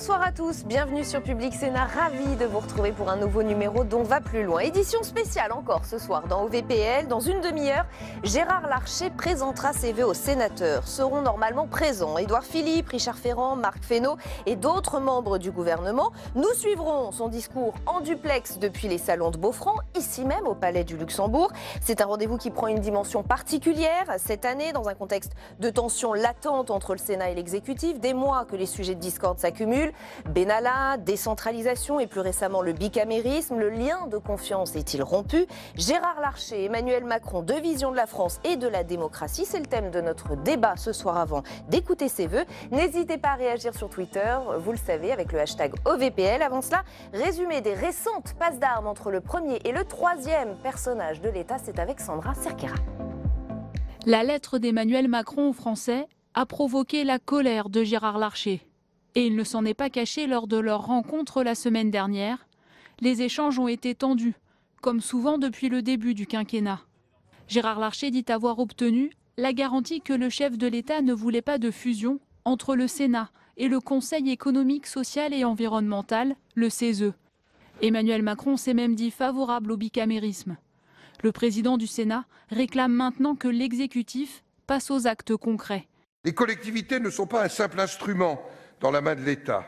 Bonsoir à tous, bienvenue sur Public Sénat, ravi de vous retrouver pour un nouveau numéro d'On va plus loin. Édition spéciale encore ce soir dans OVPL. Dans une demi-heure, Gérard Larcher présentera ses vœux aux sénateurs. Seront normalement présents Édouard Philippe, Richard Ferrand, Marc Fesneau et d'autres membres du gouvernement. Nous suivrons son discours en duplex depuis les salons de Beaufranc, ici même au Palais du Luxembourg. C'est un rendez-vous qui prend une dimension particulière cette année dans un contexte de tension latente entre le Sénat et l'exécutif. Des mois que les sujets de discorde s'accumulent. Benalla, décentralisation et plus récemment le bicamérisme. Le lien de confiance est-il rompu? Gérard Larcher, Emmanuel Macron, deux visions de la France et de la démocratie. C'est le thème de notre débat ce soir avant d'écouter ses vœux. N'hésitez pas à réagir sur Twitter, vous le savez, avec le hashtag OVPL. Avant cela, résumé des récentes passes d'armes entre le premier et le troisième personnage de l'État, c'est avec Sandra Cerquera. La lettre d'Emmanuel Macron aux Français a provoqué la colère de Gérard Larcher. Et il ne s'en est pas caché lors de leur rencontre la semaine dernière. Les échanges ont été tendus, comme souvent depuis le début du quinquennat. Gérard Larcher dit avoir obtenu la garantie que le chef de l'État ne voulait pas de fusion entre le Sénat et le Conseil économique, social et environnemental, le CESE. Emmanuel Macron s'est même dit favorable au bicamérisme. Le président du Sénat réclame maintenant que l'exécutif passe aux actes concrets. Les collectivités ne sont pas un simple instrument dans la main de l'État.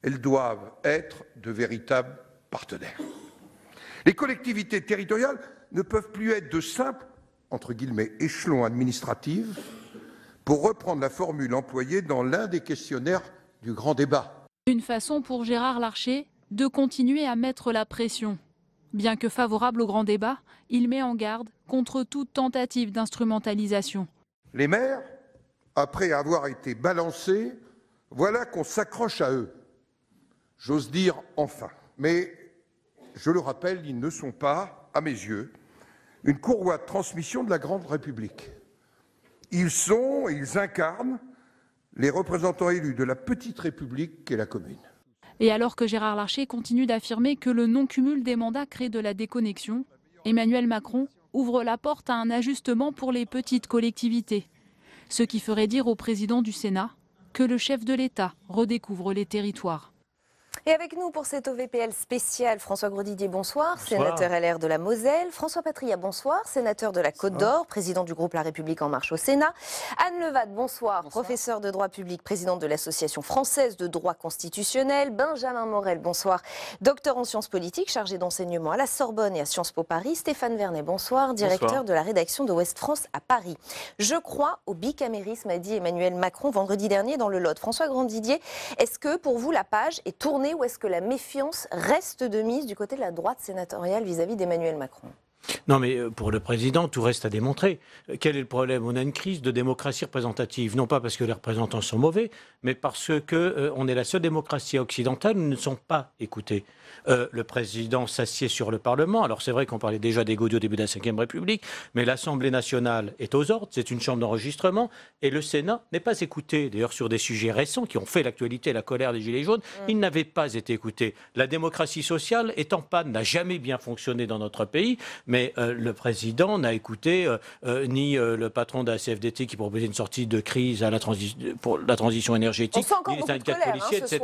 Elles doivent être de véritables partenaires. Les collectivités territoriales ne peuvent plus être de simples, entre guillemets, échelons administratifs, pour reprendre la formule employée dans l'un des questionnaires du grand débat. Une façon pour Gérard Larcher de continuer à mettre la pression. Bien que favorable au grand débat, il met en garde contre toute tentative d'instrumentalisation. Les maires, après avoir été balancés, voilà qu'on s'accroche à eux. J'ose dire enfin. Mais, je le rappelle, ils ne sont pas, à mes yeux, une courroie de transmission de la Grande République. Ils sont et ils incarnent les représentants élus de la petite République qu'est la commune. Et alors que Gérard Larcher continue d'affirmer que le non-cumul des mandats crée de la déconnexion, Emmanuel Macron ouvre la porte à un ajustement pour les petites collectivités. Ce qui ferait dire au président du Sénat que le chef de l'État redécouvre les territoires. Et avec nous pour cette OVPL spéciale, François Grosdidier, bonsoir, sénateur LR de la Moselle. François Patria, bonsoir, sénateur de la Côte d'Or, président du groupe La République En Marche au Sénat. Anne Levade, bonsoir, professeur de droit public, présidente de l'Association française de droit constitutionnel. Benjamin Morel, bonsoir, docteur en sciences politiques, chargé d'enseignement à la Sorbonne et à Sciences Po Paris. Stéphane Vernet, bonsoir, directeur de la rédaction de Ouest France à Paris. Je crois au bicamérisme, a dit Emmanuel Macron vendredi dernier dans le Lot. François Grosdidier, est-ce que pour vous la page est tournée ou est-ce que la méfiance reste de mise du côté de la droite sénatoriale vis-à-vis d'Emmanuel Macron? Non, mais pour le président, tout reste à démontrer. Quel est le problème? On a une crise de démocratie représentative, non pas parce que les représentants sont mauvais, mais parce qu'on est la seule démocratie occidentale où ils ne sont pas écoutés. Le président s'assied sur le Parlement. Alors c'est vrai qu'on parlait déjà des Gaudios au début de la Ve République, mais l'Assemblée nationale est aux ordres, c'est une chambre d'enregistrement, et le Sénat n'est pas écouté. D'ailleurs, sur des sujets récents qui ont fait l'actualité, la colère des Gilets jaunes, il n'avait pas été écouté. La démocratie sociale est en panne, n'a jamais bien fonctionné dans notre pays, mais le président n'a écouté ni le patron de la CFDT qui proposait une sortie de crise pour la transition énergétique, ni les syndicats de policiers, etc.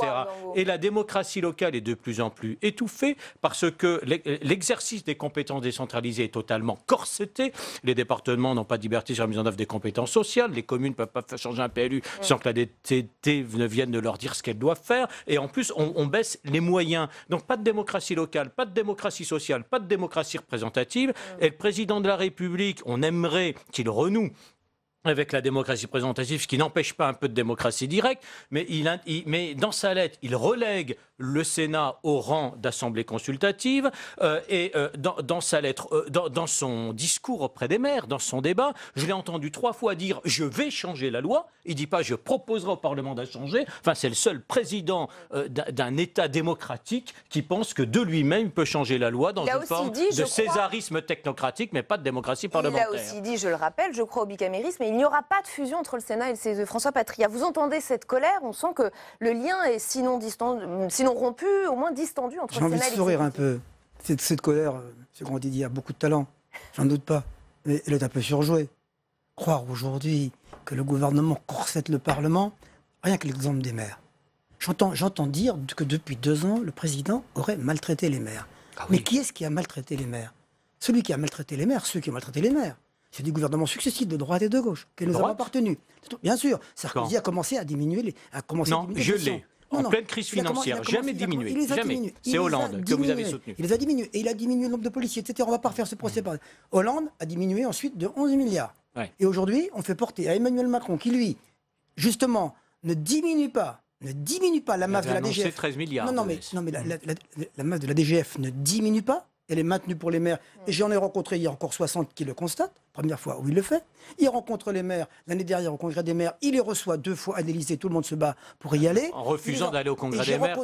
Et la démocratie locale est de plus en plus étouffée parce que l'exercice des compétences décentralisées est totalement corseté. Les départements n'ont pas de liberté sur la mise en œuvre des compétences sociales. Les communes ne peuvent pas changer un PLU sans que la DTT ne vienne de leur dire ce qu'elles doivent faire. Et en plus, on baisse les moyens. Donc pas de démocratie locale, pas de démocratie sociale, pas de démocratie représentative. Et le président de la République, on aimerait qu'il renoue avec la démocratie représentative, ce qui n'empêche pas un peu de démocratie directe, mais, mais dans sa lettre, il relègue le Sénat au rang d'assemblée consultative dans sa lettre, dans son discours auprès des maires, dans son débat, je l'ai entendu 3 fois dire « je vais changer la loi ». Il ne dit pas « je proposerai au Parlement de changer ». Enfin, c'est le seul président d'un État démocratique qui pense que de lui-même il peut changer la loi dans une forme de césarisme technocratique, mais pas de démocratie parlementaire. Il a aussi dit, je le rappelle, je crois au bicamérisme, mais il n'y aura pas de fusion entre le Sénat et le CESE. François Patria, vous entendez cette colère? On sent que le lien est sinon rompu, au moins distendu entre le Sénat et l'exécutif. J'ai envie de sourire un peu. Cette colère, M. Grosdidier a beaucoup de talent, j'en doute pas. Mais elle est un peu surjouée. Croire aujourd'hui que le gouvernement corsette le Parlement, rien que l'exemple des maires. J'entends dire que depuis 2 ans, le président aurait maltraité les maires. Ah oui. Mais qui est-ce qui a maltraité les maires? Celui qui a maltraité les maires, ceux qui ont maltraité les maires. C'est des gouvernements successifs de droite et de gauche que nous avons appartenus. Bien sûr, Sarkozy a commencé à diminuer les. Non, gelé. En pleine crise financière, jamais diminué. Jamais. C'est Hollande que vous avez soutenu. Il les a diminués. Et il a diminué le nombre de policiers, etc. On ne va pas refaire ce procès. Hollande a diminué ensuite de 11 milliards. Ouais. Et aujourd'hui, on fait porter à Emmanuel Macron, qui lui, justement, ne diminue pas la masse de la DGF. 13 milliards. Non, mais la masse de la DGF ne diminue pas. Elle est maintenue pour les maires. Et j'en ai rencontré hier encore 60 qui le constatent. Première fois où il le fait. Il rencontre les maires. L'année dernière, au congrès des maires, il les reçoit 2 fois à l'Élysée. Tout le monde se bat pour y aller. En refusant d'aller au congrès des maires.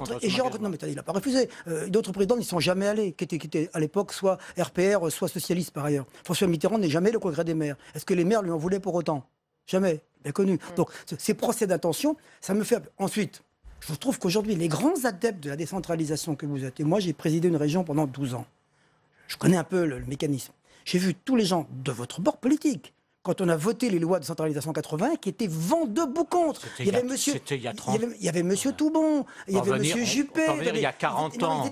Non, mais il n'a pas refusé. D'autres présidents n'y sont jamais allés, qui étaient à l'époque soit RPR, soit socialistes par ailleurs. François Mitterrand n'est jamais allé au congrès des maires. Est-ce que les maires lui en voulaient pour autant? Jamais. Bien connu. Donc, ces procès d'intention, ça me fait. Ensuite, je trouve qu'aujourd'hui, les grands adeptes de la décentralisation que vous êtes, et moi, j'ai présidé une région pendant 12 ans. Je connais un peu le mécanisme. J'ai vu tous les gens de votre bord politique, quand on a voté les lois de centralisation en 80, qui étaient vent debout contre. C'était il y a 30 ans. Il y avait monsieur Toubon, il y avait monsieur Juppé. Il y a 40 ans.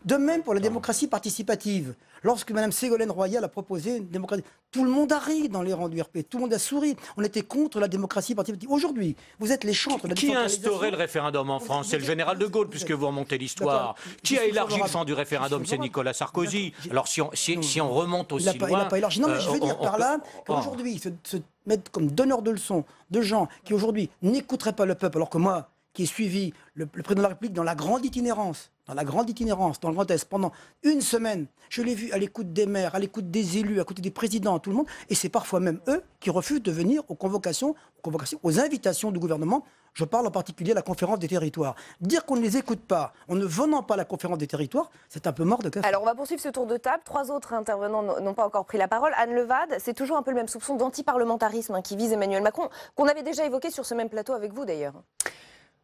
De même pour la démocratie participative. Lorsque Mme Ségolène Royal a proposé une démocratie, tout le monde a ri dans les rangs du RP, tout le monde a souri. On était contre la démocratie participative. Aujourd'hui, vous êtes les chantres de la décentralisation. Qui a instauré le référendum en France? C'est le général de Gaulle, puisque vous remontez l'histoire. Qui a élargi le champ du référendum? C'est Nicolas Sarkozy. Alors si on remonte aussi loin... Il n'a pas élargi. Non, mais je veux dire par là qu'aujourd'hui, se mettre comme donneur de leçons de gens qui aujourd'hui n'écouteraient pas le peuple, alors que moi, qui ai suivi le président de la République dans la grande itinérance, dans le Grand Est, pendant une semaine, je l'ai vu à l'écoute des maires, à l'écoute des élus, à côté des présidents, tout le monde, et c'est parfois même eux qui refusent de venir aux convocations, aux invitations du gouvernement. Je parle en particulier de la conférence des territoires. Dire qu'on ne les écoute pas, en ne venant pas à la conférence des territoires, c'est un peu mort de café. Alors on va poursuivre ce tour de table. 3 autres intervenants n'ont pas encore pris la parole. Anne Levade, c'est toujours un peu le même soupçon d'antiparlementarisme qui vise Emmanuel Macron, qu'on avait déjà évoqué sur ce même plateau avec vous d'ailleurs.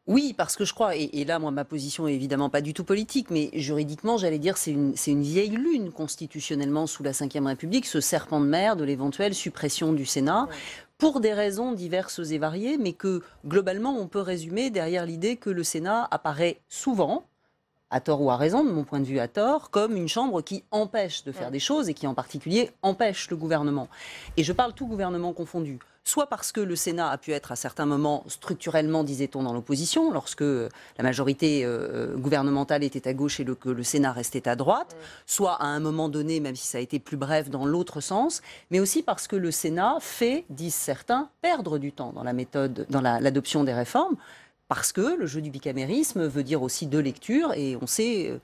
Oui, parce que je crois, et là, moi, ma position est évidemment pas du tout politique, mais juridiquement, j'allais dire, c'est une vieille lune constitutionnellement sous la Ve République, ce serpent de mer de l'éventuelle suppression du Sénat, pour des raisons diverses et variées, mais que, globalement, on peut résumer derrière l'idée que le Sénat apparaît souvent, à tort ou à raison, de mon point de vue à tort, comme une chambre qui empêche de faire des choses et qui en particulier empêche le gouvernement. Et je parle tout gouvernement confondu. Soit parce que le Sénat a pu être à certains moments structurellement, disait-on, dans l'opposition, lorsque la majorité gouvernementale était à gauche et que le Sénat restait à droite, soit à un moment donné, même si ça a été plus bref, dans l'autre sens, mais aussi parce que le Sénat fait, disent certains, perdre du temps dans la méthode, dans l'adoption des réformes. Parce que le jeu du bicamérisme veut dire aussi 2 lectures, et on sait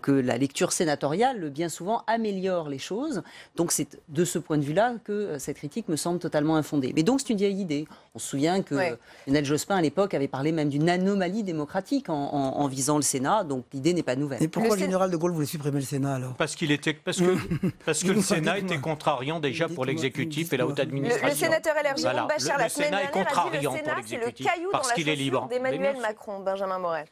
que la lecture sénatoriale, bien souvent, améliore les choses. Donc c'est de ce point de vue-là que cette critique me semble totalement infondée. Mais donc c'est une vieille idée. On se souvient que Lionel Jospin, à l'époque, avait parlé même d'une anomalie démocratique en visant le Sénat, donc l'idée n'est pas nouvelle. Et pourquoi le général de Gaulle voulait supprimer le Sénat alors? Parce que le Sénat était contrariant déjà pour l'exécutif et la haute administration. Le sénateur LR Jérôme Bachelard, la semaine dernière, a dit le Sénat, c'est le caillou dans la chaussure d'Emmanuel Macron. Benjamin Morel.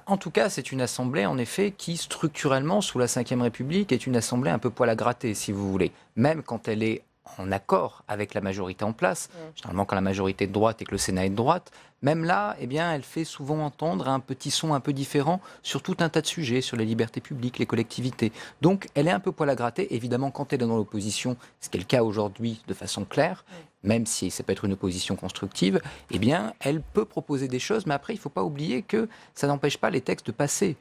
En tout cas, c'est une assemblée, en effet, qui, structurellement, sous la Ve République, est une assemblée un peu poil à gratter, si vous voulez. Même quand elle est en accord avec la majorité en place, généralement quand la majorité est de droite et que le Sénat est de droite, même là, eh bien, elle fait souvent entendre un petit son un peu différent sur tout un tas de sujets, sur les libertés publiques, les collectivités. Donc, elle est un peu poil à gratter. Évidemment, quand elle est dans l'opposition, ce qui est le cas aujourd'hui de façon claire, même si ça peut être une opposition constructive, eh bien, elle peut proposer des choses, mais après, il ne faut pas oublier que ça n'empêche pas les textes de passer.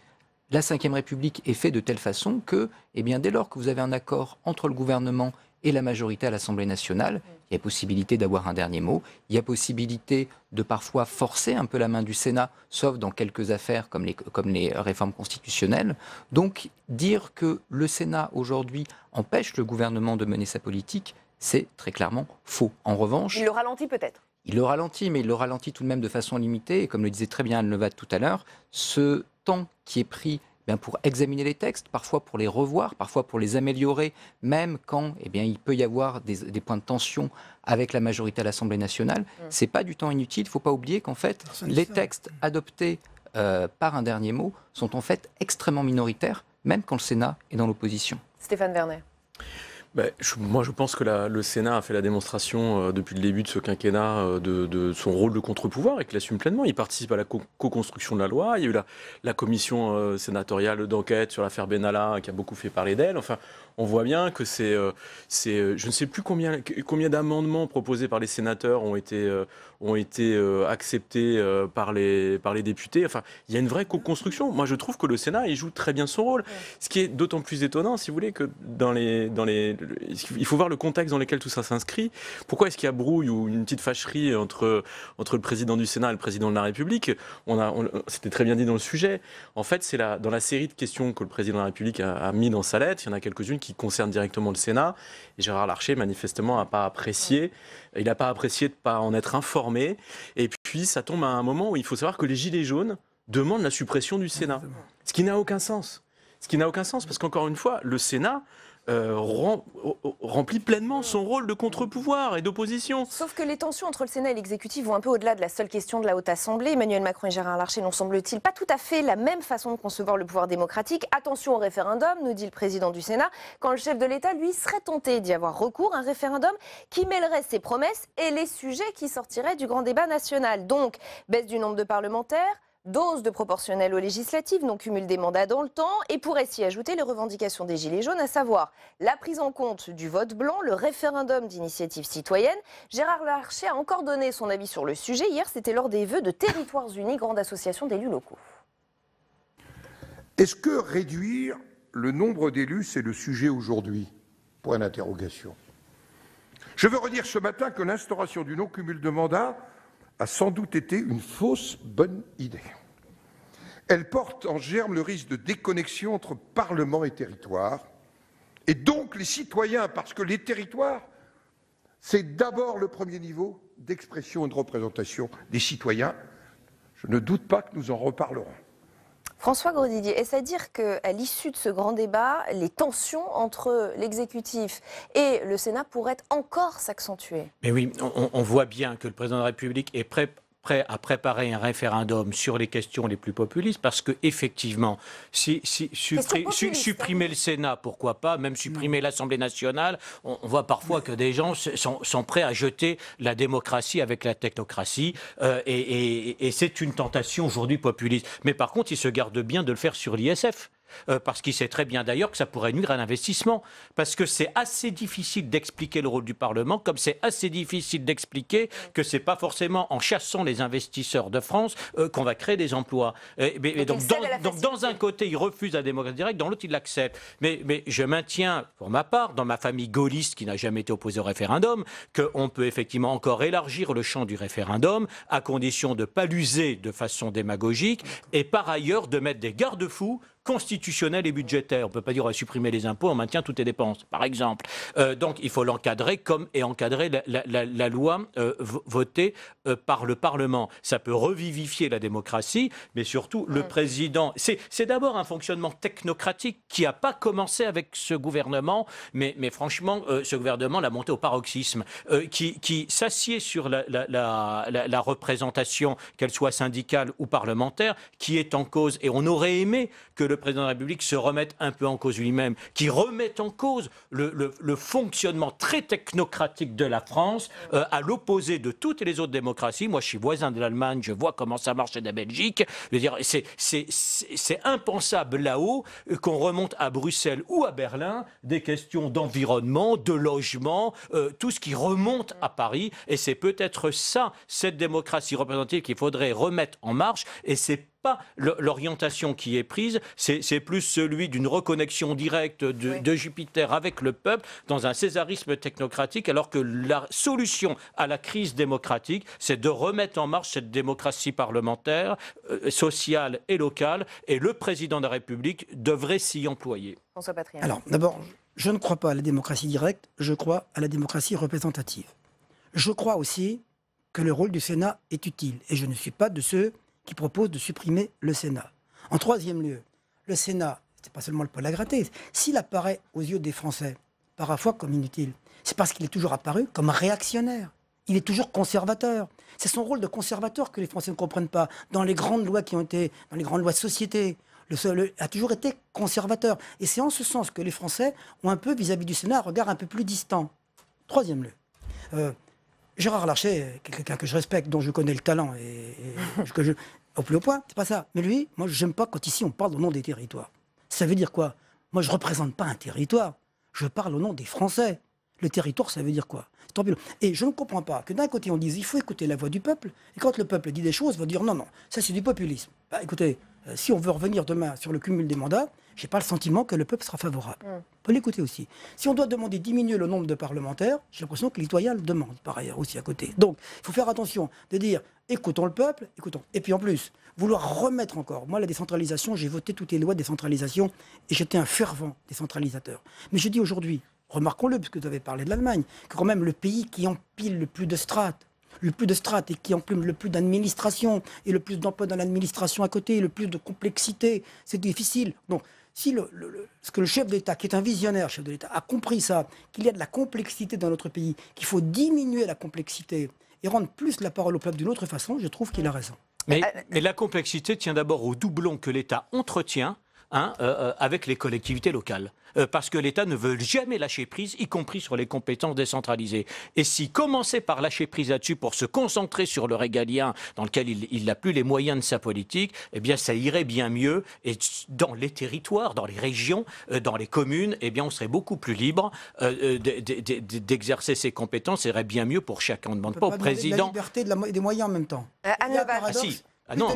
La Ve République est faite de telle façon que, eh bien, dès lors que vous avez un accord entre le gouvernement et la majorité à l'Assemblée nationale, il y a possibilité d'avoir un dernier mot, il y a possibilité de parfois forcer un peu la main du Sénat, sauf dans quelques affaires comme les réformes constitutionnelles. Donc, dire que le Sénat, aujourd'hui, empêche le gouvernement de mener sa politique, c'est très clairement faux. En revanche... Il le ralentit peut-être. Il le ralentit, mais il le ralentit tout de même de façon limitée. Et comme le disait très bien Anne Levade tout à l'heure, ce temps qui est pris pour examiner les textes, parfois pour les revoir, parfois pour les améliorer, même quand il peut y avoir des points de tension avec la majorité à l'Assemblée nationale, c'est pas du temps inutile. Il ne faut pas oublier qu'en fait, les textes adoptés par un dernier mot sont en fait extrêmement minoritaires, même quand le Sénat est dans l'opposition. Stéphane Vernet. Moi, je pense que le Sénat a fait la démonstration depuis le début de ce quinquennat de son rôle de contre-pouvoir et qu'il l'assume pleinement. Il participe à la co-construction de la loi. Il y a eu la commission sénatoriale d'enquête sur l'affaire Benalla qui a beaucoup fait parler d'elle. Enfin, on voit bien que je ne sais plus combien d'amendements proposés par les sénateurs ont été acceptés par les députés. Enfin, il y a une vraie co-construction. Moi, je trouve que le Sénat, il joue très bien son rôle. Ce qui est d'autant plus étonnant, si vous voulez, que il faut voir le contexte dans lequel tout ça s'inscrit. Pourquoi est-ce qu'il y a brouille ou une petite fâcherie entre le président du Sénat et le président de la République? C'était très bien dit dans le sujet. En fait, c'est dans la série de questions que le président de la République a mis dans sa lettre, il y en a quelques-unes qui concernent directement le Sénat. Et Gérard Larcher, manifestement, n'a pas apprécié. Il n'a pas apprécié de ne pas en être informé. Et puis, ça tombe à un moment où il faut savoir que les Gilets jaunes demandent la suppression du Sénat. Ce qui n'a aucun sens. Parce qu'encore une fois, le Sénat remplit pleinement son rôle de contre-pouvoir et d'opposition. Sauf que les tensions entre le Sénat et l'exécutif vont un peu au-delà de la seule question de la Haute Assemblée. Emmanuel Macron et Gérard Larcher n'ont, semble-t-il, pas tout à fait la même façon de concevoir le pouvoir démocratique. Attention au référendum, nous dit le président du Sénat, quand le chef de l'État, lui, serait tenté d'y avoir recours, un référendum qui mêlerait ses promesses et les sujets qui sortiraient du grand débat national. Donc, baisse du nombre de parlementaires, dose de proportionnelle aux législatives, non cumul des mandats dans le temps, et pourrait s'y ajouter les revendications des Gilets jaunes, à savoir la prise en compte du vote blanc, le référendum d'initiative citoyenne. Gérard Larcher a encore donné son avis sur le sujet. Hier, c'était lors des vœux de Territoires Unis, grande association d'élus locaux. Est-ce que réduire le nombre d'élus, c'est le sujet aujourd'hui? Point d'interrogation. Je veux redire ce matin que l'instauration du non-cumul de mandats a sans doute été une fausse bonne idée. Elle porte en germe le risque de déconnexion entre Parlement et territoire, et donc les citoyens, parce que les territoires, c'est d'abord le premier niveau d'expression et de représentation des citoyens. Je ne doute pas que nous en reparlerons. François Grosdidier, est-ce à dire qu'à l'issue de ce grand débat, les tensions entre l'exécutif et le Sénat pourraient encore s'accentuer? Mais oui, on voit bien que le président de la République est prêt à préparer un référendum sur les questions les plus populistes, parce que effectivement, supprimer le Sénat, pourquoi pas, même supprimer l'Assemblée nationale, on voit parfois que des gens sont prêts à jeter la démocratie avec la technocratie, et c'est une tentation aujourd'hui populiste. Mais par contre, il se garde bien de le faire sur l'ISF. Parce qu'il sait très bien d'ailleurs que ça pourrait nuire à l'investissement. Parce que c'est assez difficile d'expliquer le rôle du Parlement, comme c'est assez difficile d'expliquer que ce n'est pas forcément en chassant les investisseurs de France qu'on va créer des emplois. Donc dans un côté, il refuse la démocratie directe, dans l'autre, il l'accepte. Mais je maintiens, pour ma part, dans ma famille gaulliste qui n'a jamais été opposée au référendum, qu'on peut effectivement encore élargir le champ du référendum, à condition de ne pas l'user de façon démagogique, et par ailleurs de mettre des garde-fous constitutionnel et budgétaire. On ne peut pas dire on va supprimer les impôts, on maintient toutes les dépenses, par exemple. Donc il faut l'encadrer comme est encadrée la loi votée par le Parlement. Ça peut revivifier la démocratie, mais surtout le président... C'est d'abord un fonctionnement technocratique qui n'a pas commencé avec ce gouvernement, mais franchement, ce gouvernement l'a monté au paroxysme, qui s'assied sur la représentation, qu'elle soit syndicale ou parlementaire, qui est en cause. Et on aurait aimé que le président de la République se remette un peu en cause lui-même, qui remette en cause le fonctionnement très technocratique de la France, à l'opposé de toutes les autres démocraties. Moi, je suis voisin de l'Allemagne, je vois comment ça marche de la Belgique. Je veux dire, c'est impensable là-haut qu'on remonte à Bruxelles ou à Berlin des questions d'environnement, de logement, tout ce qui remonte à Paris. Et c'est peut-être ça, cette démocratie représentative qu'il faudrait remettre en marche. Et c'est pas l'orientation qui est prise, c'est plus celui d'une reconnexion directe de Jupiter avec le peuple dans un césarisme technocratique, alors que la solution à la crise démocratique, c'est de remettre en marche cette démocratie parlementaire, sociale et locale, et le président de la République devrait s'y employer. François Patriat. Alors, d'abord, je ne crois pas à la démocratie directe, je crois à la démocratie représentative. Je crois aussi que le rôle du Sénat est utile, et je ne suis pas de ceux qui propose de supprimer le Sénat. En troisième lieu, le Sénat, c'est pas seulement le poil à gratter. S'il apparaît aux yeux des Français parfois comme inutile, c'est parce qu'il est toujours apparu comme réactionnaire. Il est toujours conservateur. C'est son rôle de conservateur que les Français ne comprennent pas. Dans les grandes lois qui ont été, dans les grandes lois de société, a toujours été conservateur. Et c'est en ce sens que les Français ont un peu, vis-à-vis du Sénat, un regard un peu plus distant. Troisième lieu. Gérard Larcher, quelqu'un que je respecte, dont je connais le talent et que je... Au plus haut point, c'est pas ça. Mais lui, moi, j'aime pas quand ici on parle au nom des territoires. Ça veut dire quoi? Moi, je représente pas un territoire. Je parle au nom des Français. Le territoire, ça veut dire quoi? Et je ne comprends pas que d'un côté on dise il faut écouter la voix du peuple, et quand le peuple dit des choses, il va dire non, non, ça c'est du populisme. Bah, écoutez, si on veut revenir demain sur le cumul des mandats, je n'ai pas le sentiment que le peuple sera favorable. On peut l'écouter aussi. Si on doit demander diminuer le nombre de parlementaires, j'ai l'impression que les citoyens le demandent par ailleurs aussi à côté. Donc il faut faire attention de dire écoutons le peuple, écoutons. Et puis en plus, vouloir remettre encore, moi la décentralisation, j'ai voté toutes les lois de décentralisation et j'étais un fervent décentralisateur. Mais je dis aujourd'hui, remarquons-le, puisque vous avez parlé de l'Allemagne, que quand même le pays qui empile le plus de strates et qui empile le plus d'administration et le plus d'emplois dans l'administration à côté, le plus de complexité, c'est difficile. Donc, si ce que le chef d'État, qui est un visionnaire chef de l'État, a compris ça, qu'il y a de la complexité dans notre pays, qu'il faut diminuer la complexité et rendre plus la parole au peuple d'une autre façon, je trouve qu'il a raison. Mais la complexité tient d'abord au doublon que l'État entretient avec les collectivités locales. Parce que l'État ne veut jamais lâcher prise, y compris sur les compétences décentralisées. Et si commencer par lâcher prise là-dessus pour se concentrer sur le régalien dans lequel il n'a plus les moyens de sa politique, eh bien ça irait bien mieux. Et dans les territoires, dans les régions, dans les communes, eh bien on serait beaucoup plus libre d'exercer ses compétences. Ça irait bien mieux pour chacun. On ne demande pas au président... La liberté et des moyens en même temps. Non,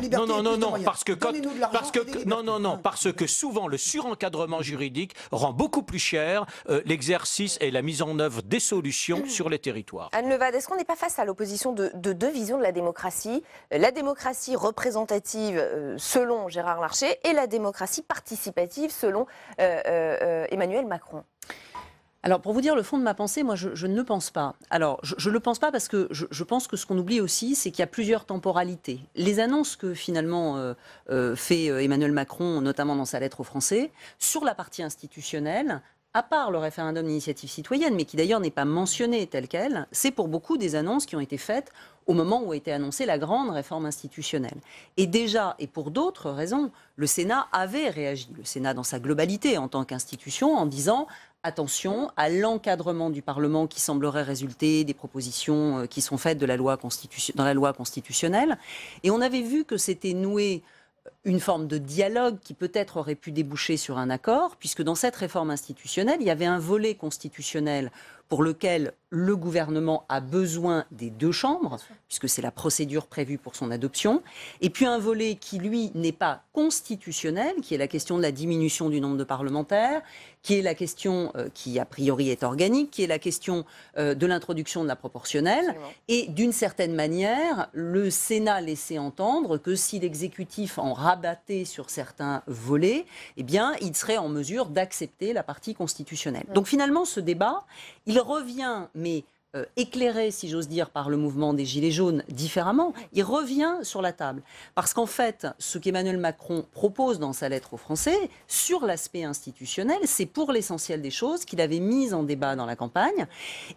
parce que souvent le surencadrement juridique rend beaucoup plus cher l'exercice et la mise en œuvre des solutions sur les territoires. Anne Levade, est-ce qu'on n'est pas face à l'opposition de deux visions de la démocratie? La démocratie représentative selon Gérard Larcher et la démocratie participative selon Emmanuel Macron? Alors, pour vous dire le fond de ma pensée, moi, je ne le pense pas. Alors, je ne le pense pas parce que je pense que ce qu'on oublie aussi, c'est qu'il y a plusieurs temporalités. Les annonces que, finalement, fait Emmanuel Macron, notamment dans sa lettre aux Français, sur la partie institutionnelle, à part le référendum d'initiative citoyenne, mais qui d'ailleurs n'est pas mentionné tel quel, c'est pour beaucoup des annonces qui ont été faites au moment où a été annoncée la grande réforme institutionnelle. Et déjà, et pour d'autres raisons, le Sénat avait réagi, le Sénat dans sa globalité en tant qu'institution, en disant attention à l'encadrement du Parlement qui semblerait résulter des propositions qui sont faites dans la loi constitutionnelle. Et on avait vu que c'était noué une forme de dialogue qui peut-être aurait pu déboucher sur un accord, puisque dans cette réforme institutionnelle, il y avait un volet constitutionnel pour lequel le gouvernement a besoin des deux chambres, puisque c'est la procédure prévue pour son adoption, et puis un volet qui, lui, n'est pas constitutionnel, qui est la question de la diminution du nombre de parlementaires, qui est la question qui, a priori, est organique, qui est la question de l'introduction de la proportionnelle. Et d'une certaine manière, le Sénat laissait entendre que si l'exécutif en rabattait sur certains volets, eh bien, il serait en mesure d'accepter la partie constitutionnelle. Donc finalement, ce débat, il revient, mais éclairé, si j'ose dire, par le mouvement des Gilets jaunes différemment, il revient sur la table. Parce qu'en fait, ce qu'Emmanuel Macron propose dans sa lettre aux Français, sur l'aspect institutionnel, c'est pour l'essentiel des choses qu'il avait mises en débat dans la campagne.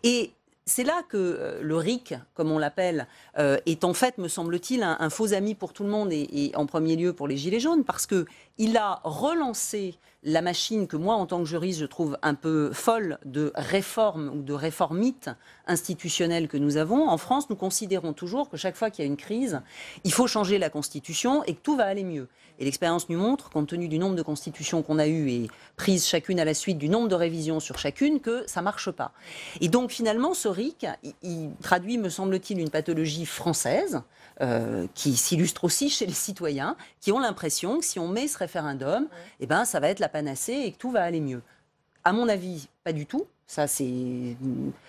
Et c'est là que le RIC, comme on l'appelle, est en fait, me semble-t-il, un faux ami pour tout le monde et en premier lieu pour les Gilets jaunes, parce qu'il a relancé la machine que moi, en tant que juriste, je trouve un peu folle de réforme ou de réformite institutionnelle que nous avons. En France, nous considérons toujours que chaque fois qu'il y a une crise, il faut changer la Constitution et que tout va aller mieux. Et l'expérience nous montre, compte tenu du nombre de constitutions qu'on a eues et prises chacune à la suite du nombre de révisions sur chacune, que ça ne marche pas. Et donc finalement, ce RIC, il traduit, me semble-t-il, une pathologie française qui s'illustre aussi chez les citoyens, qui ont l'impression que si on met ce référendum, eh ben, ça va être la panacée et que tout va aller mieux. À mon avis, pas du tout. Ça, c'est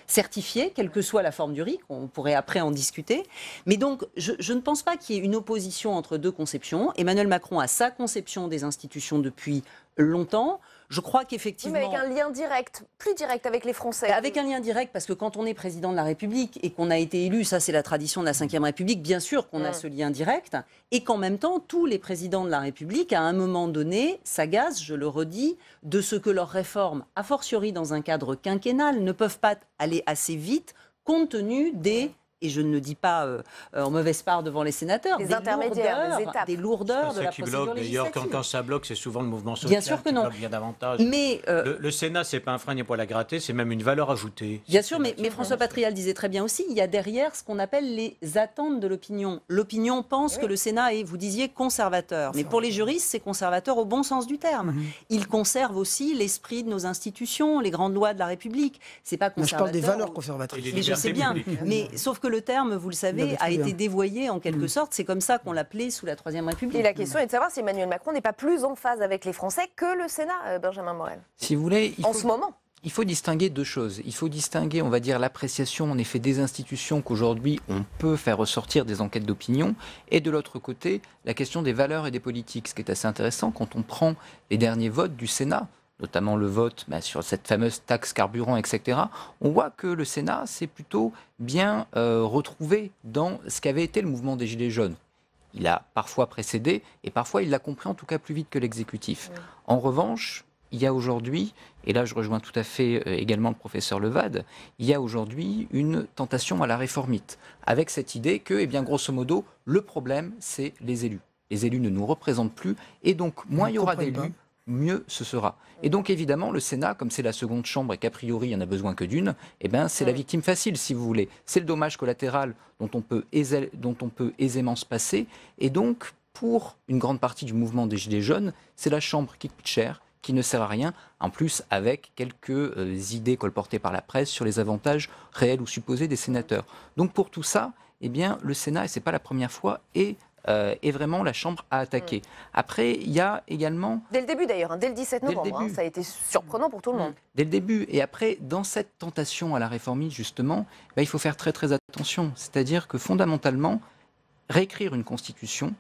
certifié, quelle que soit la forme du RIC. On pourrait après en discuter. Mais donc, je ne pense pas qu'il y ait une opposition entre deux conceptions. Emmanuel Macron a sa conception des institutions depuis longtemps. Je crois qu'effectivement... Oui, mais avec un lien direct, plus direct avec les Français. Avec un lien direct, parce que quand on est président de la République et qu'on a été élu, ça c'est la tradition de la Ve République, bien sûr qu'on a ce lien direct, et qu'en même temps, tous les présidents de la République, à un moment donné, s'agacent, je le redis, de ce que leurs réformes, a fortiori dans un cadre quinquennal, ne peuvent pas aller assez vite, compte tenu des et je ne dis pas en mauvaise part devant les sénateurs, les intermédiaires, les étapes. Des lourdeurs de la procédure législative. D'ailleurs, quand ça bloque, c'est souvent le mouvement social. Bien sûr que non. Bien davantage. Mais le Sénat, c'est pas un frein ni un poil à gratter, c'est même une valeur ajoutée. Bien sûr, mais François Patriat le disait très bien aussi, il y a derrière ce qu'on appelle les attentes de l'opinion. L'opinion pense que le Sénat est, vous disiez, conservateur. Mais pour les juristes, c'est conservateur au bon sens du terme. Il conserve aussi l'esprit de nos institutions, les grandes lois de la République. C'est pas conservateur. Je parle des valeurs conservatrices. Mais je sais bien. Mais sauf que le terme, vous le savez, a été dévoyé en quelque sorte. C'est comme ça qu'on l'appelait sous la Troisième République. Et la question est de savoir si Emmanuel Macron n'est pas plus en phase avec les Français que le Sénat, Benjamin Morel. Si vous voulez, en ce moment. Il faut distinguer deux choses. Il faut distinguer, on va dire, l'appréciation en effet des institutions qu'aujourd'hui on peut faire ressortir des enquêtes d'opinion, et de l'autre côté, la question des valeurs et des politiques. Ce qui est assez intéressant quand on prend les derniers votes du Sénat, notamment le vote sur cette fameuse taxe carburant, etc., on voit que le Sénat s'est plutôt bien retrouvé dans ce qu'avait été le mouvement des Gilets jaunes. Il a parfois précédé, et parfois il l'a compris en tout cas plus vite que l'exécutif. Oui. En revanche, il y a aujourd'hui, et là je rejoins tout à fait également le professeur Levade, il y a aujourd'hui une tentation à la réformite, avec cette idée que, eh bien, grosso modo, le problème, c'est les élus. Les élus ne nous représentent plus, et donc moins il y aura d'élus, mieux ce sera. Et donc évidemment, le Sénat, comme c'est la seconde chambre et qu'a priori il n'y en a besoin que d'une, eh ben, c'est la victime facile, si vous voulez. C'est le dommage collatéral dont on peut aisément se passer. Et donc, pour une grande partie du mouvement des Gilets jaunes, c'est la chambre qui coûte cher, qui ne sert à rien, en plus avec quelques idées colportées par la presse sur les avantages réels ou supposés des sénateurs. Donc pour tout ça, eh bien, le Sénat, et ce n'est pas la première fois, est vraiment la Chambre à attaquer. Après, il y a également... Dès le début d'ailleurs, dès le 17 novembre, ça a été surprenant pour tout le monde. Dès le début. Et après, dans cette tentation à la réformiste, justement, il faut faire très très attention. C'est-à-dire que fondamentalement, réécrire une constitution,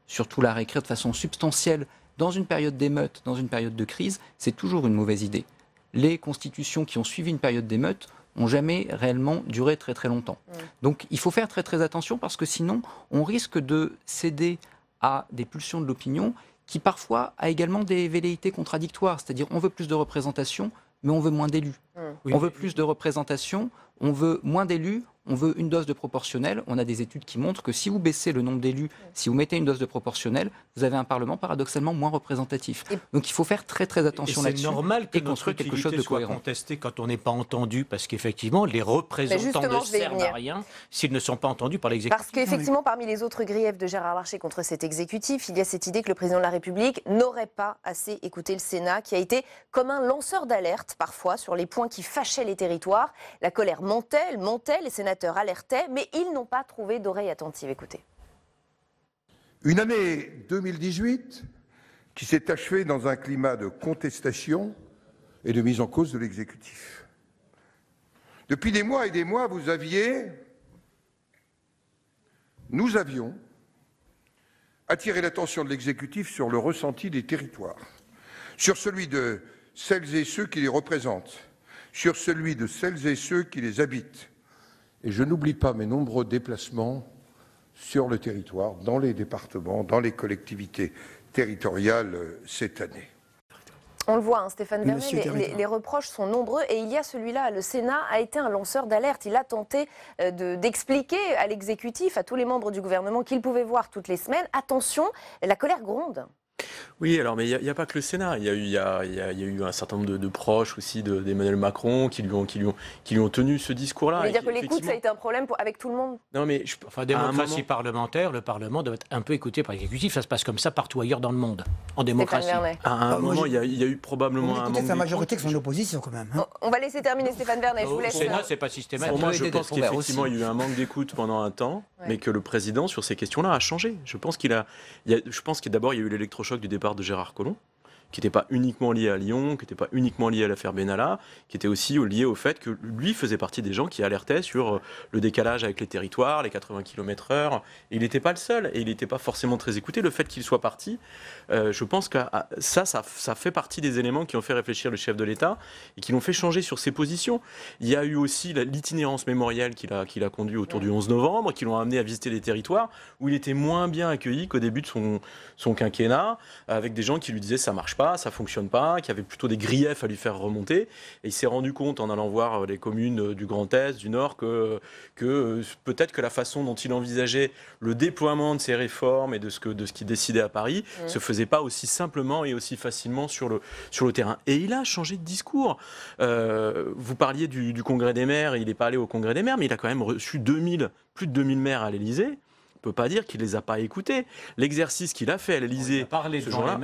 surtout la réécrire de façon substantielle, dans une période d'émeute, dans une période de crise, c'est toujours une mauvaise idée. Les constitutions qui ont suivi une période d'émeute n'ont jamais réellement duré très très longtemps. Donc il faut faire très très attention parce que sinon on risque de céder à des pulsions de l'opinion qui parfois a également des velléités contradictoires. C'est-à-dire on veut plus de représentation mais on veut moins d'élus. On veut plus de représentation, on veut moins d'élus, on veut une dose de proportionnel. On a des études qui montrent que si vous baissez le nombre d'élus, si vous mettez une dose de proportionnel, vous avez un Parlement paradoxalement moins représentatif. Donc il faut faire très très attention là-dessus. C'est normal que construire quelque chose de soit contesté quand on n'est pas entendu, parce qu'effectivement, les représentants ne servent à rien s'ils ne sont pas entendus par l'exécutif. Parce qu'effectivement, parmi les autres griefs de Gérard Larcher contre cet exécutif, il y a cette idée que le président de la République n'aurait pas assez écouté le Sénat, qui a été comme un lanceur d'alerte parfois sur les points qui fâchaient les territoires. La colère montait, les sénateurs alertaient, mais ils n'ont pas trouvé d'oreille attentive. Écoutez. Une année 2018 qui s'est achevée dans un climat de contestation et de mise en cause de l'exécutif. Depuis des mois et des mois, nous avions attiré l'attention de l'exécutif sur le ressenti des territoires, sur celui de celles et ceux qui les représentent, sur celui de celles et ceux qui les habitent. Et je n'oublie pas mes nombreux déplacements sur le territoire, dans les départements, dans les collectivités territoriales cette année. On le voit, Stéphane Vernet, les reproches sont nombreux et il y a celui-là. Le Sénat a été un lanceur d'alerte. Il a tenté d'expliquer à l'exécutif, à tous les membres du gouvernement qu'ils pouvaient voir toutes les semaines. Attention, la colère gronde. Oui, alors, mais il n'y a pas que le Sénat. Il y a eu un certain nombre de proches aussi d'Emmanuel Macron qui lui ont tenu ce discours-là. Vous voulez dire que l'écoute, ça a été un problème avec tout le monde? Non, mais démocratie parlementaire, le Parlement doit être un peu écouté par l'exécutif. Ça se passe comme ça partout ailleurs dans le monde, en démocratie. À un moment, il y a eu probablement un manque sa majorité que son opposition, quand même. On va laisser terminer Stéphane Vernet. Je vous laisse. Au Sénat, c'est pas systématique. Pour moi, je pense qu'effectivement, il y a eu un manque d'écoute pendant un temps, mais que le président, sur ces questions-là, a changé. Je pense que d'abord, il y a eu l'électrochoc du départ de Gérard Collomb, qui n'était pas uniquement lié à Lyon, qui n'était pas uniquement lié à l'affaire Benalla, qui était aussi lié au fait que lui faisait partie des gens qui alertaient sur le décalage avec les territoires, les 80 km/h. Et il n'était pas le seul, et il n'était pas forcément très écouté. Le fait qu'il soit parti, je pense que ça fait partie des éléments qui ont fait réfléchir le chef de l'État et qui l'ont fait changer sur ses positions. Il y a eu aussi l'itinérance mémorielle qu'il a conduit autour du 11 novembre, qui l'ont amené à visiter des territoires où il était moins bien accueilli qu'au début de son quinquennat, avec des gens qui lui disaient « ça marche pas, ça fonctionne pas, qu'il y avait plutôt des griefs à lui faire remonter. Et il s'est rendu compte en allant voir les communes du Grand Est, du Nord, que peut-être que la façon dont il envisageait le déploiement de ces réformes et de ce qu'il décidait à Paris se faisait pas aussi simplement et aussi facilement sur le terrain. Et il a changé de discours. Vous parliez du Congrès des maires, il n'est pas allé au Congrès des maires, mais il a quand même reçu plus de 2000 maires à l'Élysée. On ne peut pas dire qu'il ne les a pas écoutés. L'exercice qu'il a fait à l'Élysée, ce jour-là,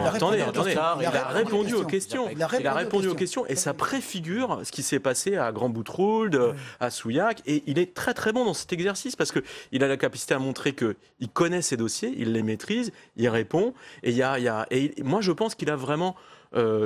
attendez, il a répondu aux questions. Il a répondu aux questions et ça préfigure ce qui s'est passé à Grand Boutrould, à Souillac. Et il est très très bon dans cet exercice parce qu'il a la capacité à montrer qu'il connaît ses dossiers, il les maîtrise, il répond. Et moi je pense qu'il a vraiment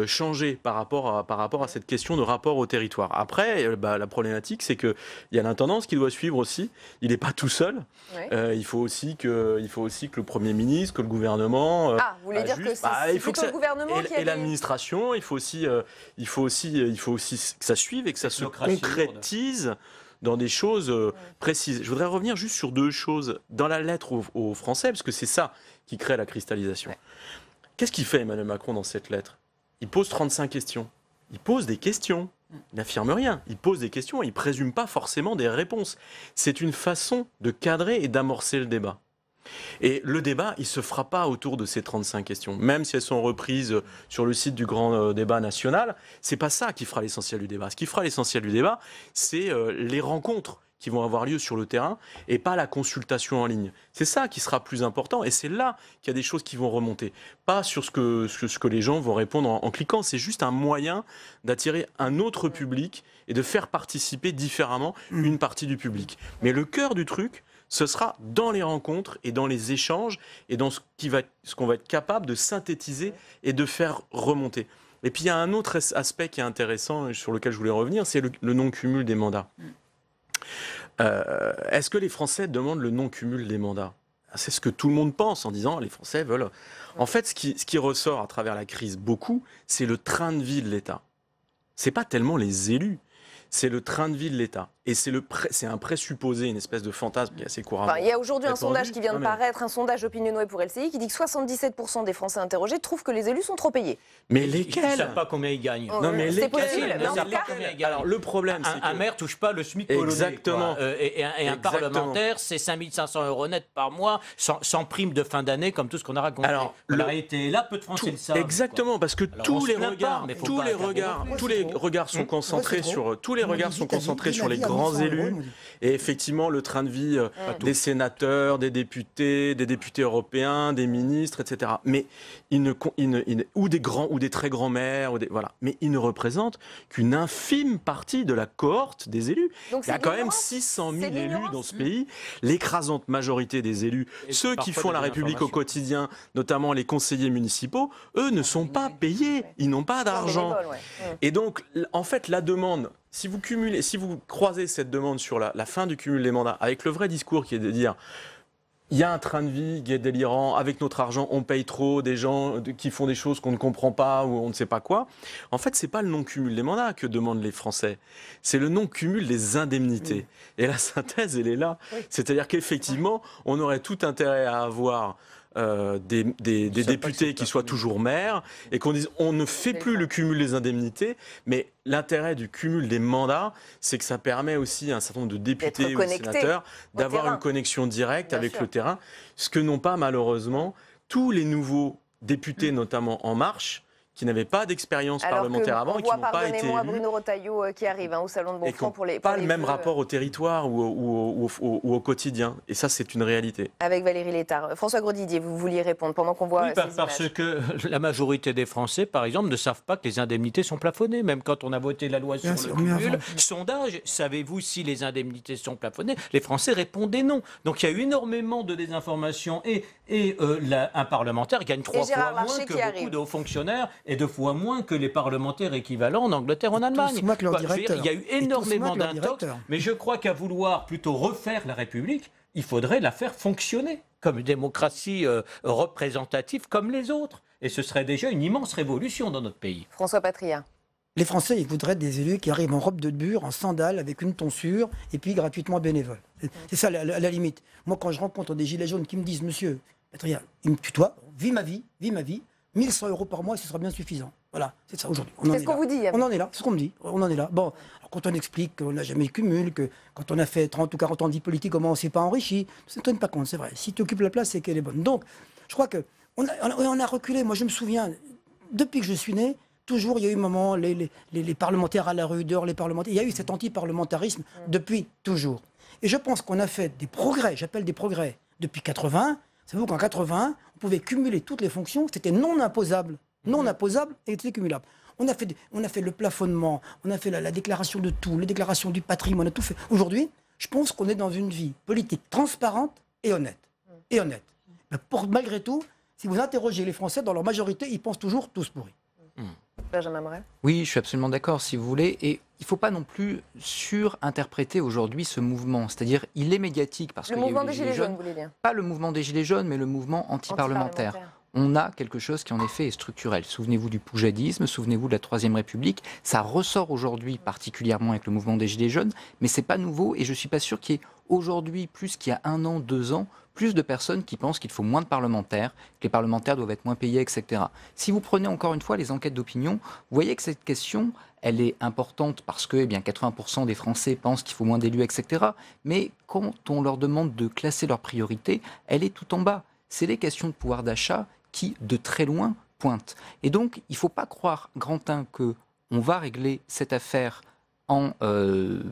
changer par rapport à cette question de rapport au territoire. Après, la problématique, c'est qu'il y a l'intendance qui doit suivre aussi. Il n'est pas tout seul. Ouais. Il faut aussi que le Premier ministre, que le gouvernement... vous voulez dire que c'est plutôt le gouvernement qui a... Et l'administration, il faut aussi que ça suive et que ça se concrétise dans des choses précises. Je voudrais revenir juste sur deux choses dans la lettre aux Français, parce que c'est ça qui crée la cristallisation. Ouais. Qu'est-ce qu'il fait Emmanuel Macron dans cette lettre ? Il pose 35 questions. Il pose des questions. Il n'affirme rien. Il pose des questions et il ne présume pas forcément des réponses. C'est une façon de cadrer et d'amorcer le débat. Et le débat, il ne se fera pas autour de ces 35 questions. Même si elles sont reprises sur le site du grand débat national, ce n'est pas ça qui fera l'essentiel du débat. Ce qui fera l'essentiel du débat, c'est les rencontres qui vont avoir lieu sur le terrain et pas la consultation en ligne. C'est ça qui sera plus important et c'est là qu'il y a des choses qui vont remonter. Pas sur ce que les gens vont répondre en cliquant, c'est juste un moyen d'attirer un autre public et de faire participer différemment une partie du public. Mais le cœur du truc, ce sera dans les rencontres et dans les échanges et dans ce qu'on va être capable de synthétiser et de faire remonter. Et puis il y a un autre aspect qui est intéressant et sur lequel je voulais revenir, c'est le non-cumul des mandats. Est-ce que les Français demandent le non-cumul des mandats ? C'est ce que tout le monde pense en disant les Français veulent... En fait, ce qui ressort à travers la crise beaucoup, c'est le train de vie de l'État. Ce n'est pas tellement les élus, c'est le train de vie de l'État. Et c'est un présupposé, une espèce de fantasme qui est assez courant. Il y a aujourd'hui un sondage qui vient de paraître, un sondage Opinionway pour LCI, qui dit que 77% des Français interrogés trouvent que les élus sont trop payés. Mais lesquels ? Ils ne savent pas combien ils gagnent. C'est possible, mais en tout cas... Alors, le problème, c'est un maire ne touche pas le SMIC polonais. Exactement. Et un parlementaire, c'est 5 500 € net par mois, sans prime de fin d'année, comme tout ce qu'on a raconté. Alors, la réalité est là, peu de Français le savent. Exactement, parce que tous les regards sont concentrés sur les grands élus, et effectivement le train de vie des sénateurs, des députés européens, des ministres, etc. Mais ou des très grands maires, voilà. Mais ils ne représentent qu'une infime partie de la cohorte des élus. Donc, il y a quand même 600 000 élus dans ce pays. L'écrasante majorité des élus, ceux qui font la République au quotidien, notamment les conseillers municipaux, eux ne sont pas payés, ils n'ont pas d'argent. Et donc, en fait, la demande... Si vous croisez cette demande sur la fin du cumul des mandats avec le vrai discours qui est de dire il y a un train de vie qui est délirant, avec notre argent on paye trop, des gens qui font des choses qu'on ne comprend pas ou on ne sait pas quoi, en fait c'est pas le non-cumul des mandats que demandent les Français, c'est le non-cumul des indemnités. Et la synthèse elle est là, c'est-à-dire qu'effectivement on aurait tout intérêt à avoir des députés qui soient toujours maires et qu'on dise on ne fait plus le cumul des indemnités, mais l'intérêt du cumul des mandats, c'est que ça permet aussi à un certain nombre de députés ou de sénateurs d'avoir une connexion directe avec le terrain, ce que n'ont pas malheureusement tous les nouveaux députés, notamment En Marche, qui n'avaient pas d'expérience parlementaire avant et qui n'ont pas été élus. Bruno Retailleau qui arrive au Salon de Bonfranc pour les... Pas le même rapport au territoire ou au quotidien. Et ça, c'est une réalité. Avec Valérie Létard. François Grosdidier, vous vouliez répondre pendant qu'on voit ces images. Parce que la majorité des Français, par exemple, ne savent pas que les indemnités sont plafonnées. Même quand on a voté la loi sur le cumul, sondage, savez-vous si les indemnités sont plafonnées ? Les Français répondaient non. Donc il y a eu énormément de désinformation et un parlementaire gagne 3 fois moins que beaucoup de hauts fonctionnaires et 2 fois moins que les parlementaires équivalents en Angleterre, en Allemagne. Il y a eu énormément d'intox, mais je crois qu'à vouloir plutôt refaire la République, il faudrait la faire fonctionner comme une démocratie représentative comme les autres. Et ce serait déjà une immense révolution dans notre pays. François Patria. Les Français, ils voudraient des élus qui arrivent en robe de bure, en sandales, avec une tonsure, et puis gratuitement bénévoles. C'est ça, à la limite. Moi, quand je rencontre des gilets jaunes qui me disent « Monsieur, Patria, il me tutoie, vis ma vie, 1100 € par mois, ce sera bien suffisant. Voilà, c'est ça aujourd'hui. C'est ce qu'on vous dit. On en est là, c'est ce qu'on me dit. On en est là. Bon, alors quand on explique qu'on n'a jamais cumulé, que quand on a fait 30 ou 40 ans de vie politique, comment on ne s'est pas enrichi, ça ne tient pas compte, c'est vrai. Si tu occupes la place, c'est qu'elle est bonne. Donc, je crois qu'on a reculé. Moi, je me souviens, depuis que je suis né, toujours, il y a eu un moment, les parlementaires à la rue, dehors les parlementaires. Il y a eu cet anti-parlementarisme depuis toujours. Et je pense qu'on a fait des progrès, j'appelle des progrès, depuis 80. Savez-vous qu'en 80, on pouvait cumuler toutes les fonctions, c'était non imposable. Non imposable et c'était cumulable. On a fait le plafonnement, on a fait la déclaration de tout, les déclarations du patrimoine, on a tout fait. Aujourd'hui, je pense qu'on est dans une vie politique transparente et honnête. Et honnête. Mais malgré tout, si vous interrogez les Français, dans leur majorité, ils pensent toujours tous pourris. Benjamin Morel. Oui, je suis absolument d'accord, si vous voulez. Et il ne faut pas non plus surinterpréter aujourd'hui ce mouvement. C'est-à-dire, il est médiatique parce qu'il y a eu mouvement des Gilets jaunes. vous voulez dire. Pas le mouvement des Gilets jaunes, mais le mouvement anti-parlementaire. On a quelque chose qui en effet est structurel. Souvenez-vous du poujadisme, souvenez-vous de la Troisième République. Ça ressort aujourd'hui particulièrement avec le mouvement des Gilets jaunes, mais c'est pas nouveau et je suis pas sûr qu'il y ait aujourd'hui, plus qu'il y a 1 an, 2 ans, plus de personnes qui pensent qu'il faut moins de parlementaires, que les parlementaires doivent être moins payés, etc. Si vous prenez encore une fois les enquêtes d'opinion, vous voyez que cette question, elle est importante parce que 80% des Français pensent qu'il faut moins d'élus, etc. Mais quand on leur demande de classer leurs priorités, elle est tout en bas. C'est les questions de pouvoir d'achat qui, de très loin, pointent. Et donc, il ne faut pas croire, Grantin, qu'on va régler cette affaire en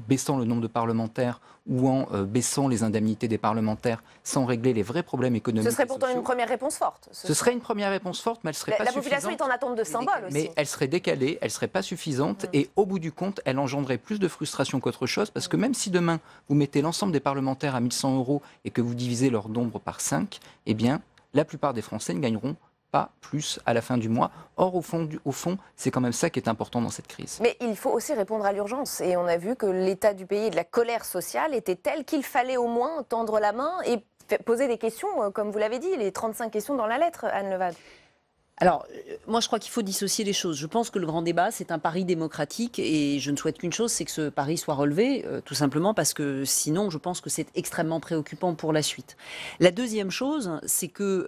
baissant le nombre de parlementaires ou en baissant les indemnités des parlementaires sans régler les vrais problèmes économiques. Ce serait pourtant une première réponse forte. Ce serait une première réponse forte, mais elle serait pas suffisante. La population est en attente de symboles aussi. Mais elle serait décalée, elle serait pas suffisante et au bout du compte, elle engendrerait plus de frustration qu'autre chose parce que même si demain, vous mettez l'ensemble des parlementaires à 1100 € et que vous divisez leur nombre par 5, eh bien, la plupart des Français ne gagneront pas plus à la fin du mois. Or, au fond, c'est quand même ça qui est important dans cette crise. Mais il faut aussi répondre à l'urgence. Et on a vu que l'état du pays et de la colère sociale était tel qu'il fallait au moins tendre la main et poser des questions, comme vous l'avez dit, les 35 questions dans la lettre, Anne Levade. Alors, moi, je crois qu'il faut dissocier les choses. Je pense que le grand débat, c'est un pari démocratique et je ne souhaite qu'une chose, c'est que ce pari soit relevé, tout simplement parce que sinon, je pense que c'est extrêmement préoccupant pour la suite. La deuxième chose, c'est que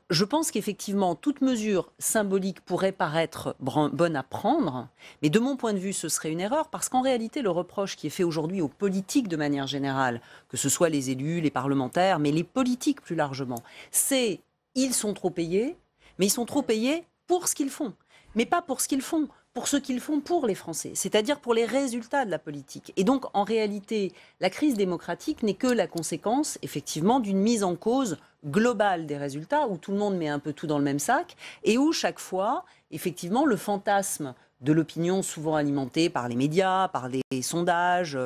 je pense qu'effectivement, toute mesure symbolique pourrait paraître bonne à prendre, mais de mon point de vue, ce serait une erreur parce qu'en réalité, le reproche qui est fait aujourd'hui aux politiques de manière générale, que ce soit les élus, les parlementaires, mais les politiques plus largement, c'est ils sont trop payés, mais ils sont trop payés pour ce qu'ils font. Mais pas pour ce qu'ils font, pour ce qu'ils font pour les Français, c'est-à-dire pour les résultats de la politique. Et donc, en réalité, la crise démocratique n'est que la conséquence, effectivement, d'une mise en cause globale des résultats, où tout le monde met un peu tout dans le même sac, et où chaque fois, effectivement, le fantasme de l'opinion souvent alimentée par les médias, par les sondages,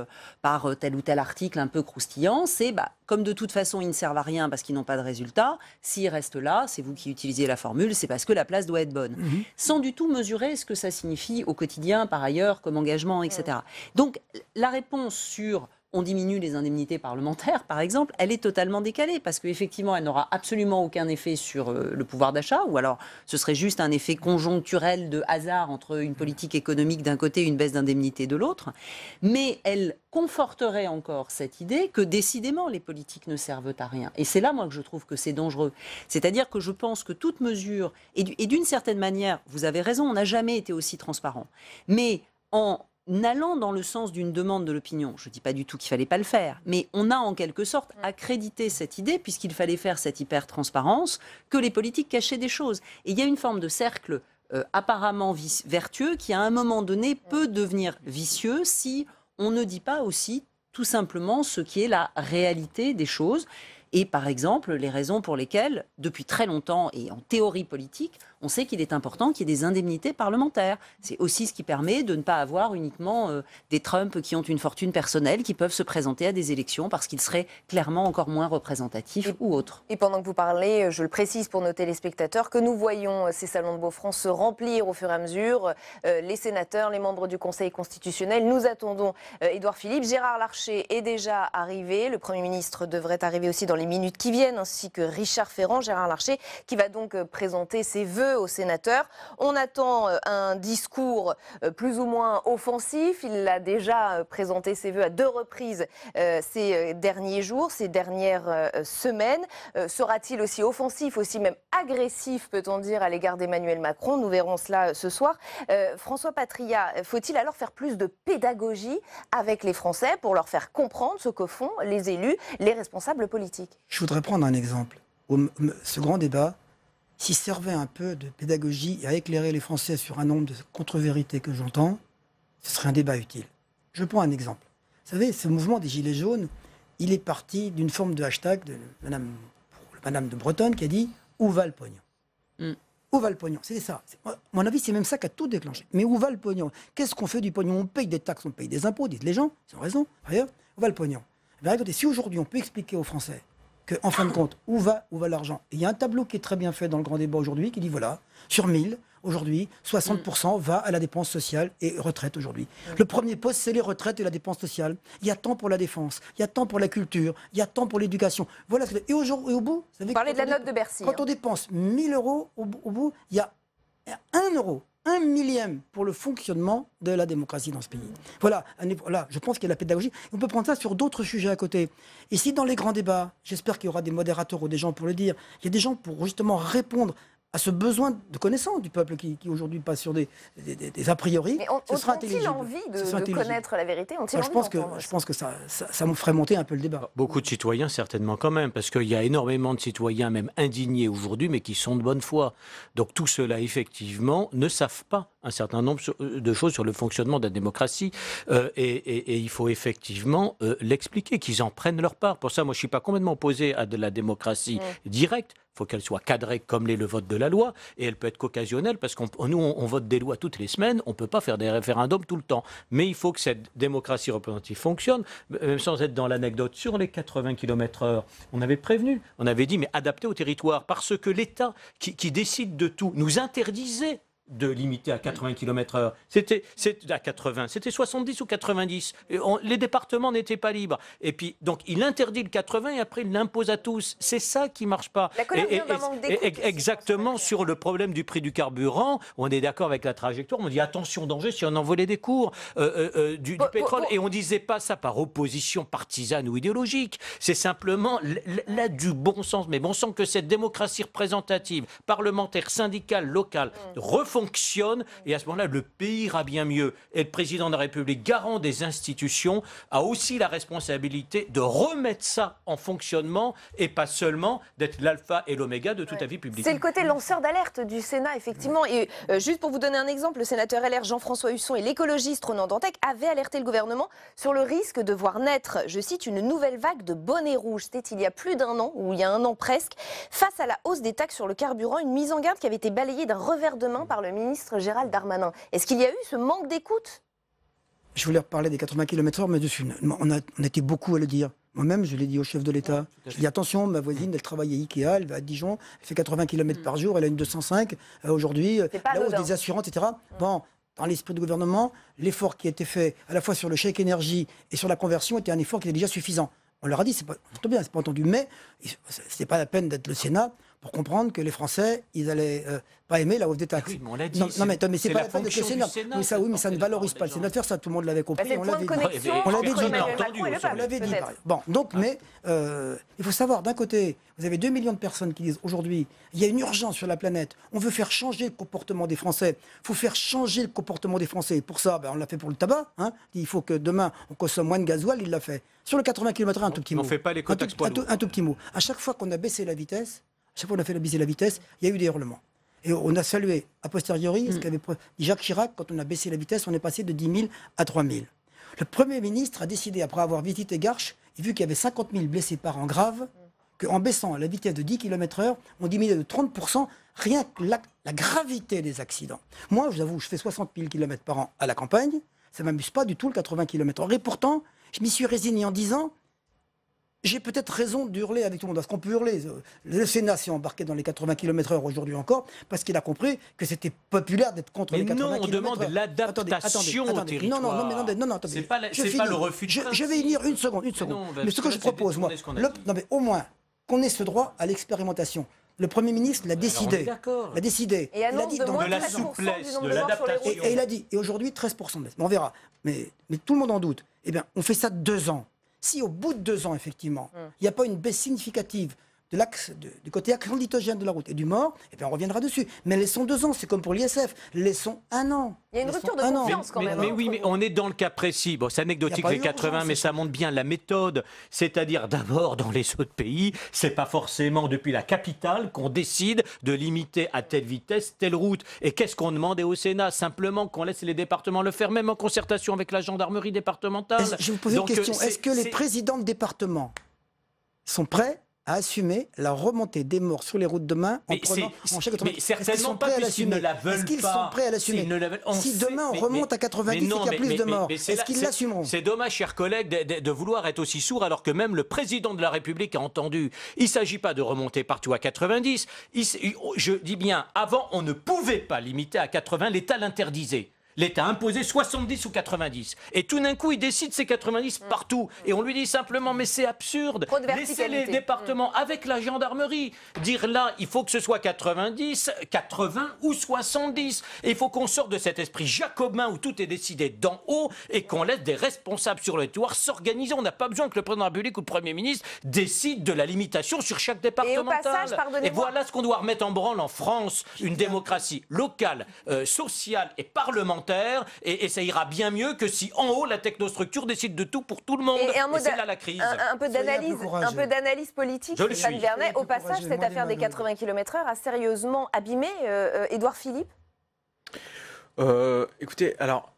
par tel ou tel article un peu croustillant, c'est comme de toute façon ils ne servent à rien parce qu'ils n'ont pas de résultats, s'ils restent là, c'est vous qui utilisez la formule, c'est parce que la place doit être bonne. Sans du tout mesurer ce que ça signifie au quotidien, par ailleurs, comme engagement, etc. Donc la réponse sur on diminue les indemnités parlementaires, par exemple, elle est totalement décalée parce qu'effectivement, elle n'aura absolument aucun effet sur le pouvoir d'achat, ou alors ce serait juste un effet conjoncturel de hasard entre une politique économique d'un côté et une baisse d'indemnité de l'autre. Mais elle conforterait encore cette idée que décidément les politiques ne servent à rien. Et c'est là, moi, que je trouve que c'est dangereux. C'est-à-dire que je pense que toute mesure, et d'une certaine manière, vous avez raison, on n'a jamais été aussi transparent. Mais en allant dans le sens d'une demande de l'opinion, je ne dis pas du tout qu'il ne fallait pas le faire, mais on a en quelque sorte accrédité cette idée, puisqu'il fallait faire cette hyper-transparence, que les politiques cachaient des choses. Et il y a une forme de cercle apparemment vertueux qui, à un moment donné, peut devenir vicieux si on ne dit pas aussi tout simplement ce qui est la réalité des choses. Et par exemple, les raisons pour lesquelles, depuis très longtemps et en théorie politique, on sait qu'il est important qu'il y ait des indemnités parlementaires. C'est aussi ce qui permet de ne pas avoir uniquement des Trump qui ont une fortune personnelle, qui peuvent se présenter à des élections parce qu'ils seraient clairement encore moins représentatifs ou autres. Et pendant que vous parlez, je le précise pour nos téléspectateurs, que nous voyons ces salons de Beaufort se remplir au fur et à mesure. Les sénateurs, les membres du Conseil constitutionnel, nous attendons Édouard Philippe. Gérard Larcher est déjà arrivé. Le Premier ministre devrait arriver aussi dans les minutes qui viennent, ainsi que Richard Ferrand, Gérard Larcher, qui va donc présenter ses vœux aux sénateurs. On attend un discours plus ou moins offensif. Il a déjà présenté ses vœux à 2 reprises ces derniers jours, ces dernières semaines. Sera-t-il aussi offensif, aussi même agressif, peut-on dire, à l'égard d'Emmanuel Macron? Nous verrons cela ce soir. François Patriat, faut-il alors faire plus de pédagogie avec les Français pour leur faire comprendre ce que font les élus, les responsables politiques? Je voudrais prendre un exemple. Ce grand débat, s'il servait un peu de pédagogie et à éclairer les Français sur un nombre de contre-vérités que j'entends, ce serait un débat utile. Je prends un exemple. Vous savez, ce mouvement des Gilets jaunes, il est parti d'une forme de hashtag de Madame de Bretonne qui a dit « Où va le pognon ?» Où va le pognon? C'est ça. À mon avis, c'est même ça qui a tout déclenché. Mais où va le pognon? Qu'est-ce qu'on fait du pognon? On paye des taxes, on paye des impôts, disent les gens, ils ont raison. D'ailleurs, où va le pognon? Ben, regardez, si aujourd'hui on peut expliquer aux Français qu'en fin de compte, où va l'argent? Il y a un tableau qui est très bien fait dans le grand débat aujourd'hui qui dit voilà, sur 1000, aujourd'hui, 60% va à la dépense sociale et retraite aujourd'hui. Le premier poste, c'est les retraites et la dépense sociale. Il y a tant pour la défense, il y a tant pour la culture, il y a tant pour l'éducation. Voilà. Et au bout, vous savez, parlez de la note de Bercy. Quand on dépense 1000 euros, au bout, il y a 1 euro. 1 millième pour le fonctionnement de la démocratie dans ce pays. Voilà, je pense qu'il y a la pédagogie. On peut prendre ça sur d'autres sujets à côté. Et si dans les grands débats, j'espère qu'il y aura des modérateurs ou des gens pour le dire, il y a des gens pour justement répondre à ce besoin de connaissance du peuple qui aujourd'hui passe sur des a priori. Mais ce sera ont-ils envie de connaître la vérité? Je pense que ça me ferait monter un peu le débat. Beaucoup de citoyens, certainement quand même, parce qu'il y a énormément de citoyens, même indignés aujourd'hui, mais qui sont de bonne foi. Donc tout cela, effectivement, ne savent pas un certain nombre de choses sur le fonctionnement de la démocratie. Et il faut effectivement l'expliquer, qu'ils en prennent leur part. Pour ça, moi, je ne suis pas complètement opposé à de la démocratie directe. Il faut qu'elle soit cadrée comme l'est le vote de la loi, et elle peut être qu'occasionnelle, parce on vote des lois toutes les semaines, on ne peut pas faire des référendums tout le temps. Mais il faut que cette démocratie représentative fonctionne, même sans être dans l'anecdote. Sur les 80 km/h, on avait prévenu, on avait dit, mais adapté au territoire, parce que l'État qui décide de tout nous interdisait de limiter à 80 km/h. C'était à 80, c'était 70 ou 90. Les départements n'étaient pas libres. Et puis, donc, il interdit le 80 et après, il l'impose à tous. C'est ça qui ne marche pas. Exactement, sur le problème du prix du carburant, on est d'accord avec la trajectoire. On dit attention, danger si on en volait des cours du pétrole. Et on ne disait pas ça par opposition partisane ou idéologique. C'est simplement là du bon sens. Mais bon sens que cette démocratie représentative, parlementaire, syndicale, locale, fonctionne, et à ce moment-là, le pays ira bien mieux. Et le président de la République, garant des institutions, a aussi la responsabilité de remettre ça en fonctionnement et pas seulement d'être l'alpha et l'oméga de toute la vie publique. C'est le côté lanceur d'alerte du Sénat, effectivement. Et juste pour vous donner un exemple, le sénateur LR Jean-François Husson et l'écologiste Ronan Dantec avaient alerté le gouvernement sur le risque de voir naître, je cite, une nouvelle vague de bonnets rouges. C'était il y a plus d'un an, ou il y a un an presque, face à la hausse des taxes sur le carburant, une mise en garde qui avait été balayée d'un revers de main par le ministre Gérald Darmanin. Est-ce qu'il y a eu ce manque d'écoute? Je voulais reparler des 80 km/h, mais on a été beaucoup à le dire. Moi-même, je l'ai dit au chef de l'État. Je dis attention, ma voisine, elle travaille à Ikea, elle va à Dijon, elle fait 80 km par jour, elle a une 205 aujourd'hui, la hausse des assurances, etc. Bon, dans l'esprit du gouvernement, l'effort qui a été fait à la fois sur le chèque énergie et sur la conversion était un effort qui était déjà suffisant. On leur a dit, c'est pas bien, c'est pas entendu, mais c'est pas la peine d'être le Sénat pour comprendre que les Français, ils allaient pas aimer la hausse des taxes. Oui, mais on l'a dit. Non, mais c'est pas la peine d'être le Sénat. Mais ça ne valorise pas le Sénat de faire ça. Tout le monde l'avait compris. On l'avait dit. On l'avait dit. Bon, donc, mais il faut savoir, d'un côté, vous avez 2 millions de personnes qui disent aujourd'hui, il y a une urgence sur la planète. On veut faire changer le comportement des Français. Il faut faire changer le comportement des Français. Pour ça, on l'a fait pour le tabac. Il faut que demain, on consomme moins de gasoil. Il l'a fait. Sur le 80 km/h, un tout petit mot. On ne fait pas les quotas poids lourds. Un tout petit mot. À chaque fois qu'on a baissé la vitesse, chaque fois qu'on a fait baisser la vitesse, il y a eu des hurlements. Et on a salué a posteriori ce qu'avait dit Jacques Chirac. Quand on a baissé la vitesse, on est passé de 10 000 à 3 000. Le Premier ministre a décidé, après avoir visité Garches, et vu qu'il y avait 50 000 blessés par an graves, qu'en baissant la vitesse de 10 km/h, on diminuait de 30% rien que la gravité des accidents. Moi, je vous avoue, je fais 60 000 km par an à la campagne, ça ne m'amuse pas du tout le 80 km/h. Et pourtant, je m'y suis résigné en disant... J'ai peut-être raison d'hurler avec tout le monde. Parce qu'on peut hurler. Le Sénat s'est embarqué dans les 80 km/h aujourd'hui encore, parce qu'il a compris que c'était populaire d'être contre les 80 km/h. Non, on demande l'adaptation au territoire. Non, attendez. C'est pas le refus de je vais y venir une seconde. Mais ce que je propose, moi... Non, mais au moins, qu'on ait ce droit à l'expérimentation. Le Premier ministre l'a décidé. L'a décidé. Et annonce il a dit de la souplesse, de l'adaptation. Et il a dit, et aujourd'hui 13% de baisse. Mais on verra. Mais tout le monde en doute. Eh bien, on fait ça 2 ans. Si au bout de 2 ans, effectivement, il n'y a pas une baisse significative de l'axe, du côté accréditogène de la route et du mort, eh bien on reviendra dessus. Mais laissons 2 ans, c'est comme pour l'ISF. Laissons 1 an. Il y a une rupture de confiance quand même. Mais oui, mais on est dans le cas précis. Bon, c'est anecdotique les 80, mais ça montre bien la méthode. C'est-à-dire d'abord dans les autres pays, c'est pas forcément depuis la capitale qu'on décide de limiter à telle vitesse, telle route. Et qu'est-ce qu'on demandait au Sénat? Simplement qu'on laisse les départements le faire, même en concertation avec la gendarmerie départementale. Je vais vous poser une question. Est-ce que les présidents de département sont prêts à assumer la remontée des morts sur les routes demain en prenant en chèque automatique? Mais certainement pas, puisqu'ils ne la veulent pas. Est-ce qu'ils sont prêts à l'assumer? Si demain on remonte à 90 et qu'il y a plus de morts, est-ce qu'ils l'assumeront? C'est dommage, chers collègues, de vouloir être aussi sourds alors que même le président de la République a entendu. Il ne s'agit pas de remonter partout à 90. Je dis bien, avant, on ne pouvait pas limiter à 80, l'État l'interdisait. L'État imposait 70 ou 90. Et tout d'un coup, il décide ces 90 partout. Et on lui dit simplement, mais c'est absurde. Laissez les départements avec la gendarmerie dire là, il faut que ce soit 90, 80 ou 70. Et il faut qu'on sorte de cet esprit jacobin où tout est décidé d'en haut et qu'on laisse des responsables sur le territoire s'organiser. On n'a pas besoin que le président de la République ou le Premier ministre décide de la limitation sur chaque départemental. Et voilà ce qu'on doit remettre en branle en France. Une démocratie locale, sociale et parlementaire. Et ça ira bien mieux que si en haut la technostructure décide de tout pour tout le monde. Et c'est là la crise. Un peu d'analyse politique, Stéphane Vernet. Au passage, cette affaire des 80 km/h a sérieusement abîmé Édouard Philippe. Écoutez, alors.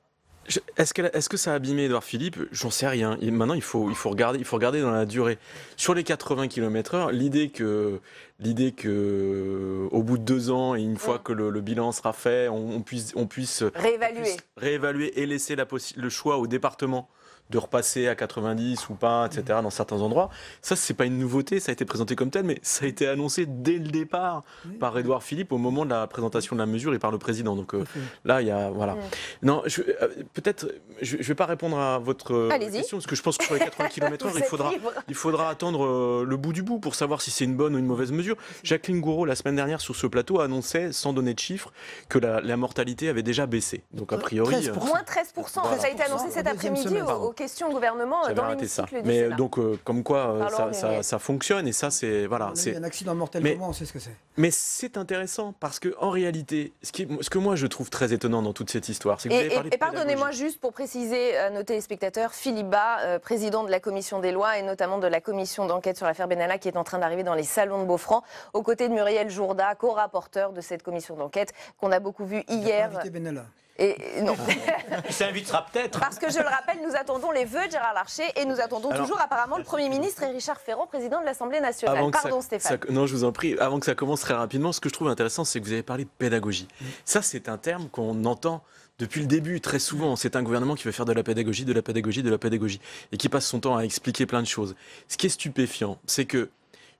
Est-ce que ça a abîmé Édouard Philippe? J'en sais rien. Maintenant, il faut regarder dans la durée. Sur les 80 km/h, l'idée que au bout de 2 ans et une fois que le bilan sera fait, on puisse réévaluer et laisser le choix au département de repasser à 90 ou pas, etc., dans certains endroits. Ça, c'est pas une nouveauté, ça a été présenté comme tel, mais ça a été annoncé dès le départ par Édouard Philippe au moment de la présentation de la mesure et par le président. Donc là, il y a... Voilà. Non, peut-être, je vais pas répondre à votre question, parce que je pense que sur les 80 km/h, il faudra attendre le bout du bout pour savoir si c'est une bonne ou une mauvaise mesure. Jacqueline Gouraud, la semaine dernière, sur ce plateau, annonçait, sans donner de chiffres, que la mortalité avait déjà baissé. Donc a priori... Moins 13%, ça a été annoncé cet après-midi aux questions au gouvernement dans l'hémicycle du Mais Sénat. donc, comme quoi, ça fonctionne, et ça, c'est... Voilà, c'est un accident mortel pour moi, on sait ce que c'est. Mais c'est intéressant, parce qu'en réalité, ce que moi, je trouve très étonnant dans toute cette histoire, c'est que vous avez parlé de pardonnez-moi juste pour préciser à nos téléspectateurs, Philippe Bas, président de la Commission des lois, et notamment de la commission d'enquête sur l'affaire Benalla, qui est en train d'arriver dans les salons de Beaufranc, aux côtés de Muriel Jourda, co-rapporteur de cette commission d'enquête, qu'on a beaucoup vu hier. Et non. Il s'invitera peut-être. Parce que je le rappelle, nous attendons les vœux de Gérard Larcher et nous attendons toujours apparemment le Premier ministre et Richard Ferrand, président de l'Assemblée nationale. Pardon Stéphane. Non, je vous en prie. Avant que ça commence très rapidement, ce que je trouve intéressant, c'est que vous avez parlé de pédagogie. Ça, c'est un terme qu'on entend depuis le début très souvent. C'est un gouvernement qui veut faire de la pédagogie, de la pédagogie, de la pédagogie, et qui passe son temps à expliquer plein de choses. Ce qui est stupéfiant, c'est que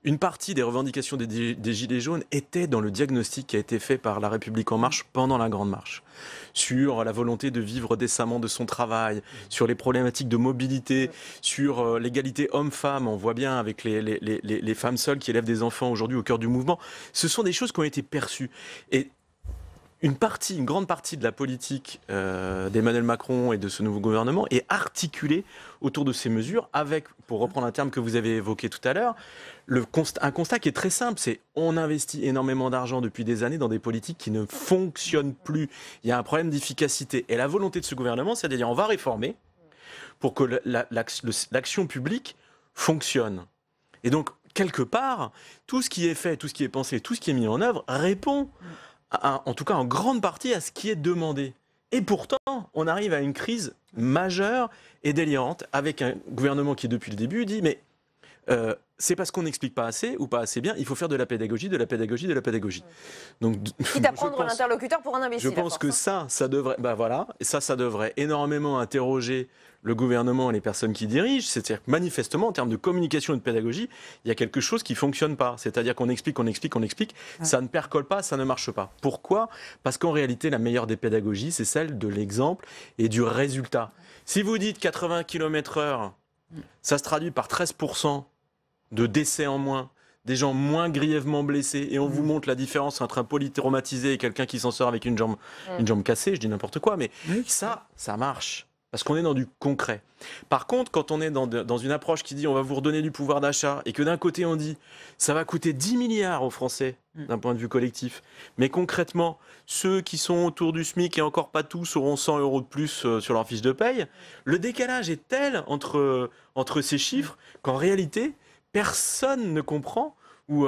une partie des revendications des Gilets jaunes était dans le diagnostic qui a été fait par La République En Marche pendant la Grande Marche, sur la volonté de vivre décemment de son travail, sur les problématiques de mobilité, sur l'égalité homme-femme. On voit bien avec les femmes seules qui élèvent des enfants aujourd'hui au cœur du mouvement. Ce sont des choses qui ont été perçues. Et une grande partie de la politique d'Emmanuel Macron et de ce nouveau gouvernement est articulée autour de ces mesures avec, pour reprendre un terme que vous avez évoqué tout à l'heure, un constat qui est très simple, c'est on investit énormément d'argent depuis des années dans des politiques qui ne fonctionnent plus. Il y a un problème d'efficacité. Et la volonté de ce gouvernement, c'est de dire on va réformer pour que l'action publique fonctionne. Et donc, quelque part, tout ce qui est fait, tout ce qui est pensé, tout ce qui est mis en œuvre répond en tout cas en grande partie à ce qui est demandé. Et pourtant, on arrive à une crise majeure et délirante avec un gouvernement qui, depuis le début, dit mais c'est parce qu'on n'explique pas assez ou pas assez bien, il faut faire de la pédagogie, de la pédagogie, de la pédagogie. Donc, quitte à prendre l'interlocuteur pour un imbécile. Je pense que ça devrait, ça devrait énormément interroger le gouvernement et les personnes qui dirigent. C'est-à-dire que manifestement, en termes de communication et de pédagogie, il y a quelque chose qui ne fonctionne pas. C'est-à-dire qu'on explique, ça ne percole pas, ça ne marche pas. Pourquoi ? Parce qu'en réalité, la meilleure des pédagogies, c'est celle de l'exemple et du résultat. Si vous dites 80 km/h, ça se traduit par 13% de décès en moins, des gens moins grièvement blessés et on vous montre la différence entre un polytraumatisé et quelqu'un qui s'en sort avec une jambe cassée, je dis n'importe quoi, mais ça marche. Parce qu'on est dans du concret. Par contre, quand on est dans une approche qui dit on va vous redonner du pouvoir d'achat et que d'un côté on dit ça va coûter 10 milliards aux Français d'un point de vue collectif, mais concrètement, ceux qui sont autour du SMIC et encore pas tous auront 100 € de plus sur leur fiche de paye, le décalage est tel entre ces chiffres qu'en réalité, personne ne comprend ou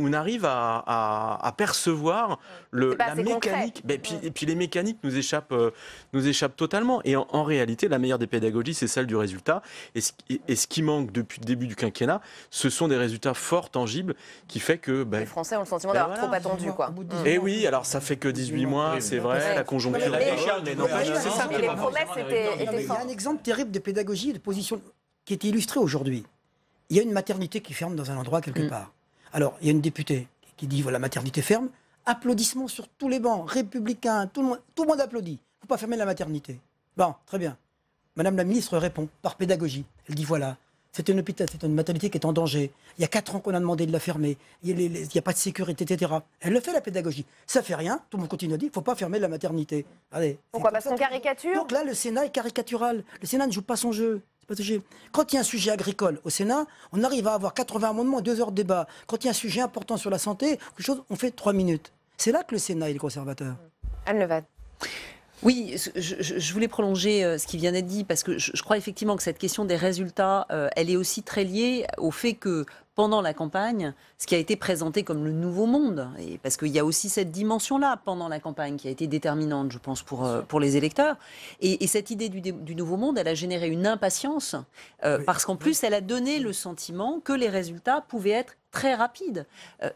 n'arrive à percevoir la mécanique. Et puis les mécaniques nous échappent totalement. Et en réalité, la meilleure des pédagogies, c'est celle du résultat. Et ce qui manque depuis le début du quinquennat, ce sont des résultats forts, tangibles, qui fait que... les Français ont le sentiment d'avoir trop attendu, quoi. Et oui, alors ça fait que 18 mois, c'est vrai, la conjoncture est déjà, mais non, c'est ça. Les promesses étaient fortes. Il y a un exemple terrible de pédagogie et de position qui est illustré aujourd'hui. Il y a une maternité qui ferme dans un endroit quelque part. Alors, il y a une députée qui dit, voilà, la maternité ferme. Applaudissements sur tous les bancs, républicains, tout le monde applaudit. Il ne faut pas fermer la maternité. Bon, très bien. Madame la ministre répond par pédagogie. Elle dit, voilà, c'est une maternité qui est en danger. Il y a 4 ans qu'on a demandé de la fermer. Il n'y a pas de sécurité, etc. Elle le fait, la pédagogie. Ça ne fait rien. Tout le monde continue à dire, il ne faut pas fermer la maternité. Allez, pourquoi? Parce qu'on caricature? Donc là, le Sénat est caricatural. Le Sénat ne joue pas son jeu. Quand il y a un sujet agricole au Sénat, on arrive à avoir 80 amendements et 2 heures de débat. Quand il y a un sujet important sur la santé, on fait 3 minutes. C'est là que le Sénat est conservateur. Anne Levade. Oui, je voulais prolonger ce qui vient d'être dit, parce que je crois effectivement que cette question des résultats, elle est aussi très liée au fait que pendant la campagne, ce qui a été présenté comme le nouveau monde, et parce qu'il y a aussi cette dimension-là pendant la campagne qui a été déterminante, je pense, pour les électeurs. Et cette idée du nouveau monde, elle a généré une impatience, parce qu'en plus, elle a donné le sentiment que les résultats pouvaient être très rapides.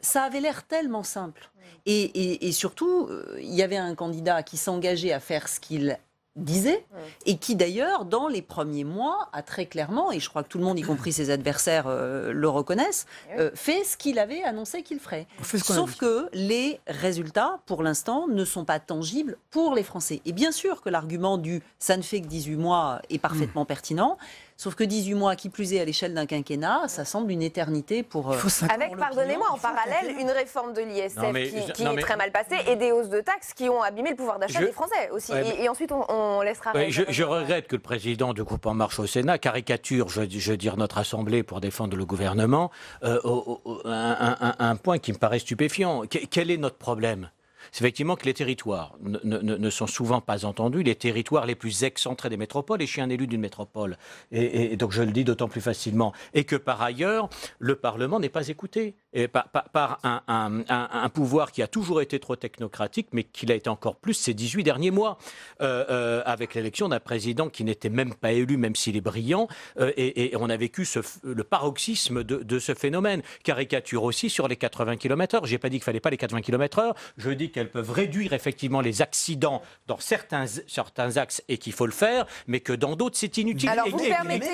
Ça avait l'air tellement simple. Et surtout, il y avait un candidat qui s'engageait à faire ce qu'il disait, et qui d'ailleurs, dans les premiers mois, a très clairement, et je crois que tout le monde, y compris ses adversaires, le reconnaissent, fait ce qu'il avait annoncé qu'il ferait. Sauf que les résultats, pour l'instant, ne sont pas tangibles pour les Français. Et bien sûr que l'argument du « ça ne fait que 18 mois » est parfaitement pertinent. Sauf que 18 mois, qui plus est à l'échelle d'un quinquennat, ça semble une éternité pour... Avec, pardonnez-moi, en parallèle, une réforme de l'ISF qui est très mal passée et des hausses de taxes qui ont abîmé le pouvoir d'achat des Français aussi. Et ensuite, on laissera... Je regrette que le président de Groupe En Marche au Sénat caricature, je veux dire, notre Assemblée pour défendre le gouvernement, un point qui me paraît stupéfiant. Quel est notre problème ? C'est effectivement que les territoires ne sont souvent pas entendus, les territoires les plus excentrés des métropoles, et je suis un élu d'une métropole, et donc je le dis d'autant plus facilement, et que par ailleurs, le Parlement n'est pas écouté, et par un pouvoir qui a toujours été trop technocratique, mais qui l'a été encore plus ces 18 derniers mois, avec l'élection d'un président qui n'était même pas élu, même s'il est brillant, et on a vécu le paroxysme de ce phénomène. Caricature aussi sur les 80 km/h. Je n'ai pas dit qu'il ne fallait pas les 80 km/h, je dis qu'elles peuvent réduire effectivement les accidents dans certains axes et qu'il faut le faire, mais que dans d'autres c'est inutile. Alors vous permettez...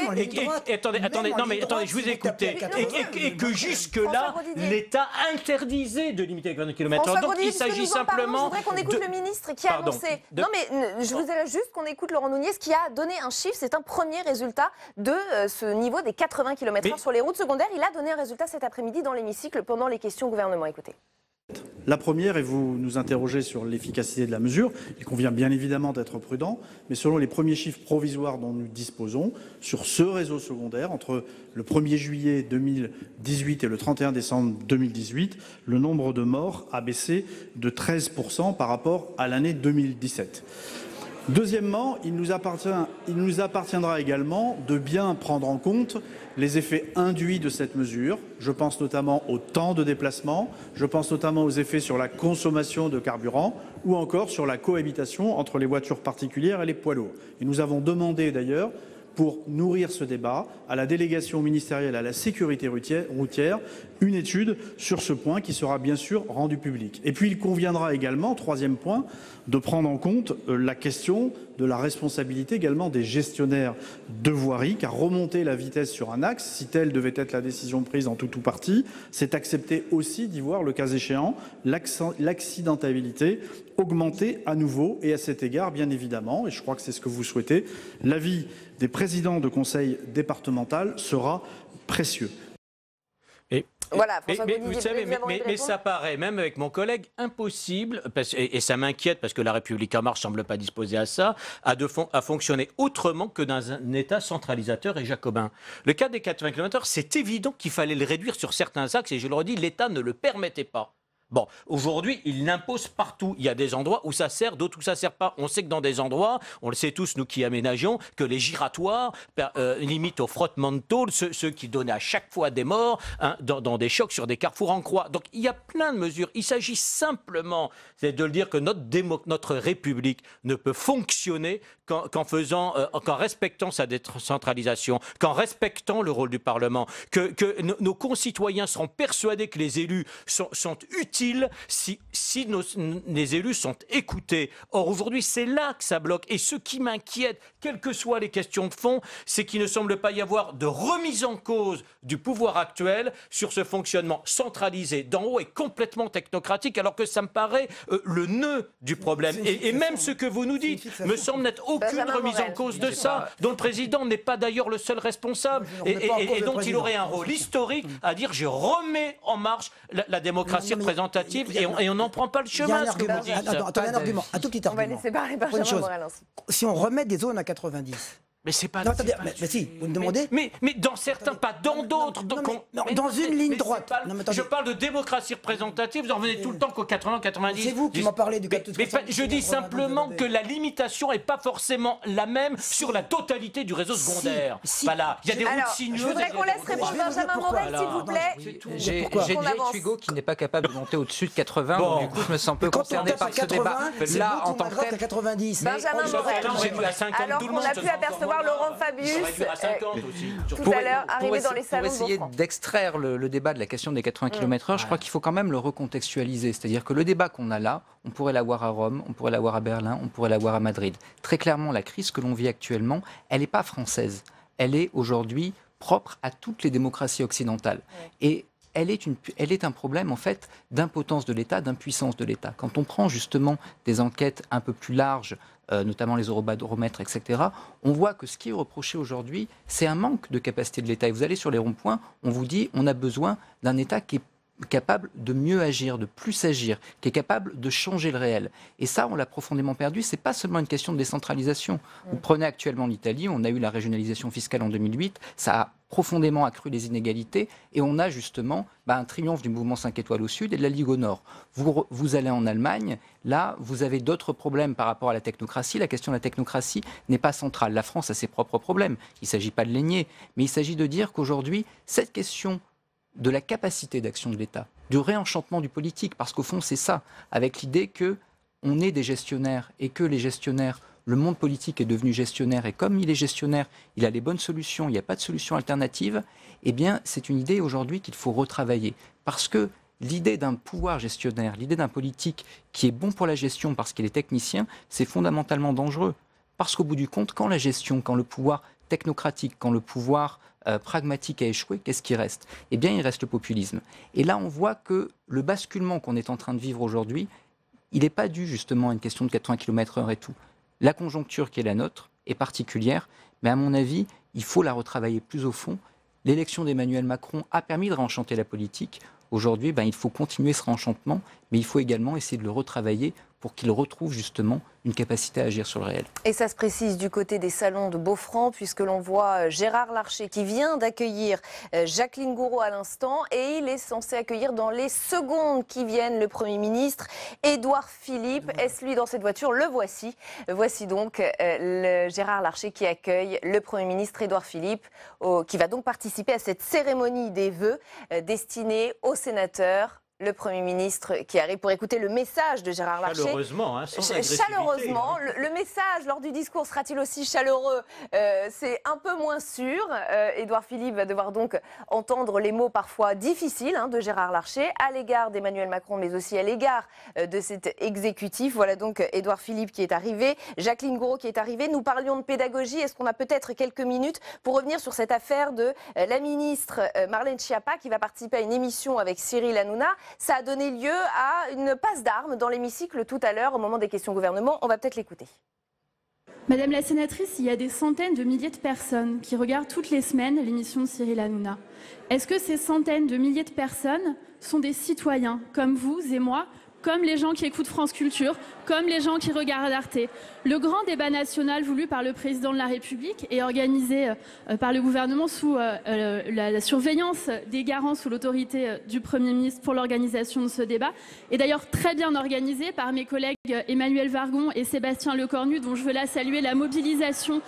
Attendez, je vous ai écouté. Et que jusque-là, l'État interdisait de limiter les 40 km/h. Donc il s'agit simplement... Je voudrais qu'on écoute le ministre qui a annoncé... Non mais je voudrais juste qu'on écoute Laurent Nunez qui a donné un chiffre, c'est un premier résultat de ce niveau des 80 km/h sur les routes secondaires. Il a donné un résultat cet après-midi dans l'hémicycle pendant les questions au gouvernement. Écoutez. La première, et vous nous interrogez sur l'efficacité de la mesure, il convient bien évidemment d'être prudent, mais selon les premiers chiffres provisoires dont nous disposons, sur ce réseau secondaire, entre le 1er juillet 2018 et le 31 décembre 2018, le nombre de morts a baissé de 13% par rapport à l'année 2017. Deuxièmement, il nous appartiendra également de bien prendre en compte les effets induits de cette mesure. Je pense notamment au temps de déplacement, je pense notamment aux effets sur la consommation de carburant ou encore sur la cohabitation entre les voitures particulières et les poids lourds. Et nous avons demandé d'ailleurs, pour nourrir ce débat, à la délégation ministérielle à la sécurité routière, une étude sur ce point qui sera bien sûr rendue publique. Et puis il conviendra également, troisième point, de prendre en compte la question de la responsabilité également des gestionnaires de voirie, car remonter la vitesse sur un axe, si telle devait être la décision prise en tout ou partie, c'est accepter aussi d'y voir, le cas échéant, l'accidentabilité augmenter à nouveau. Et à cet égard, bien évidemment, et je crois que c'est ce que vous souhaitez, l'avis des présidents de conseil départemental sera précieux. Voilà, mais, François mais, Bonnier, vous savez, vous avez envie de mais répondre ça paraît, même avec mon collègue, impossible, et ça m'inquiète parce que la République en marche ne semble pas disposée à ça, à fonctionner autrement que dans un État centralisateur et jacobin. Le cas des 80 km/h, c'est évident qu'il fallait le réduire sur certains axes, et je le redis, l'État ne le permettait pas. Bon, aujourd'hui, il l'impose partout. Il y a des endroits où ça sert, d'autres où ça ne sert pas. On sait que dans des endroits, on le sait tous, nous qui aménageons, que les giratoires limitent au frottement de tôle ceux qui donnaient à chaque fois des morts dans des chocs sur des carrefours en croix. Donc il y a plein de mesures. Il s'agit simplement, c'est de le dire, que notre République ne peut fonctionner qu'en respectant sa décentralisation, qu'en respectant le rôle du Parlement, que nos concitoyens seront persuadés que les élus sont utiles si les élus sont écoutés. Or, aujourd'hui, c'est là que ça bloque. Et ce qui m'inquiète, quelles que soient les questions de fond, c'est qu'il ne semble pas y avoir de remise en cause du pouvoir actuel sur ce fonctionnement centralisé d'en haut et complètement technocratique, alors que ça me paraît le nœud du problème. Et même ce que vous nous dites me semble n'être aucune remise en cause de ça, dont le président n'est pas d'ailleurs le seul responsable, et dont il aurait un rôle historique à dire « je remets en marche la démocratie représentative » et on n'en prend pas le chemin. Attendez, un argument, un tout petit argument. On va laisser parler Benjamin Morel. Si on remet des zones à 90... Mais c'est pas... Non, attendez, mais si, vous me demandez... Mais dans certains, pas dans d'autres. Dans une ligne droite. Je parle de démocratie représentative, vous en revenez tout le temps qu'au 80-90. C'est vous qui m'en parlez du 80. Mais je dis simplement que la limitation n'est pas forcément la même sur la totalité du réseau secondaire. Voilà, il y a des routes sinueuses. Je voudrais qu'on laisse répondre Benjamin Morel, s'il vous plaît. J'ai dit Hugo qui n'est pas capable de monter au-dessus de 80, donc du coup je me sens un peu concerné par ce débat. Là, en tant que tel, 90. Benjamin Morel, alors qu'on a pu apercevoir Laurent Fabius tout à l'heure arrivé dans les salons. Pour essayer d'extraire le débat de la question des 80 km/h, je crois qu'il faut quand même le recontextualiser. C'est-à-dire que le débat qu'on a là, on pourrait l'avoir à Rome, on pourrait l'avoir à Berlin, on pourrait l'avoir à Madrid. Très clairement, la crise que l'on vit actuellement, elle n'est pas française. Elle est aujourd'hui propre à toutes les démocraties occidentales. Et elle est un problème en fait d'impotence de l'État, d'impuissance de l'État. Quand on prend justement des enquêtes un peu plus larges, notamment les eurobaromètres, etc., on voit que ce qui est reproché aujourd'hui, c'est un manque de capacité de l'État. Et vous allez sur les ronds-points, on vous dit on a besoin d'un État qui est capable de mieux agir, de plus agir, qui est capable de changer le réel. Et ça, on l'a profondément perdu. C'est pas seulement une question de décentralisation. Vous prenez actuellement l'Italie, on a eu la régionalisation fiscale en 2008, ça a profondément accru les inégalités, et on a justement un triomphe du mouvement 5 étoiles au sud et de la Ligue au nord. Vous allez en Allemagne, là, vous avez d'autres problèmes par rapport à la technocratie. La question de la technocratie n'est pas centrale. La France a ses propres problèmes. Il ne s'agit pas de les nier, mais il s'agit de dire qu'aujourd'hui, cette question de la capacité d'action de l'État, du réenchantement du politique, parce qu'au fond c'est ça, avec l'idée que on est des gestionnaires et que les gestionnaires, le monde politique est devenu gestionnaire et comme il est gestionnaire, il a les bonnes solutions, il n'y a pas de solution alternative, eh bien c'est une idée aujourd'hui qu'il faut retravailler. Parce que l'idée d'un pouvoir gestionnaire, l'idée d'un politique qui est bon pour la gestion parce qu'il est technicien, c'est fondamentalement dangereux. Parce qu'au bout du compte, quand la gestion, quand le pouvoir technocratique, quand le pouvoir pragmatique a échoué, qu'est-ce qui reste ? Eh bien, il reste le populisme. Et là, on voit que le basculement qu'on est en train de vivre aujourd'hui, il n'est pas dû justement à une question de 80 km/h et tout. La conjoncture qui est la nôtre est particulière, mais à mon avis, il faut la retravailler plus au fond. L'élection d'Emmanuel Macron a permis de réenchanter la politique. Aujourd'hui, il faut continuer ce réenchantement, mais il faut également essayer de le retravailler pour qu'il retrouve justement une capacité à agir sur le réel. Et ça se précise du côté des salons de Beaufranc, puisque l'on voit Gérard Larcher qui vient d'accueillir Jacqueline Gourault à l'instant, et il est censé accueillir dans les secondes qui viennent le Premier ministre, Édouard Philippe. Est-ce lui dans cette voiture? Le voici. Voici donc Gérard Larcher qui accueille le Premier ministre Édouard Philippe, qui va donc participer à cette cérémonie des vœux destinée aux sénateurs. Le Premier ministre qui arrive pour écouter le message de Gérard Larcher. Chaleureusement, sans agressivité. Chaleureusement. Le message lors du discours sera-t-il aussi chaleureux? C'est un peu moins sûr. Édouard Philippe va devoir donc entendre les mots parfois difficiles de Gérard Larcher à l'égard d'Emmanuel Macron, mais aussi à l'égard de cet exécutif. Voilà donc Édouard Philippe qui est arrivé, Jacqueline Gourault qui est arrivée. Nous parlions de pédagogie. Est-ce qu'on a peut-être quelques minutes pour revenir sur cette affaire de la ministre Marlène Schiappa qui va participer à une émission avec Cyril Hanouna? Ça a donné lieu à une passe d'armes dans l'hémicycle tout à l'heure au moment des questions au gouvernement. On va peut-être l'écouter. Madame la sénatrice, il y a des centaines de milliers de personnes qui regardent toutes les semaines l'émission de Cyril Hanouna. Est-ce que ces centaines de milliers de personnes sont des citoyens comme vous et moi, comme les gens qui écoutent France Culture, comme les gens qui regardent Arte? Le grand débat national voulu par le président de la République et organisé par le gouvernement sous la surveillance des garants, sous l'autorité du Premier ministre pour l'organisation de ce débat, est d'ailleurs très bien organisé par mes collègues Emmanuel Vargon et Sébastien Lecornu, dont je veux là saluer la mobilisation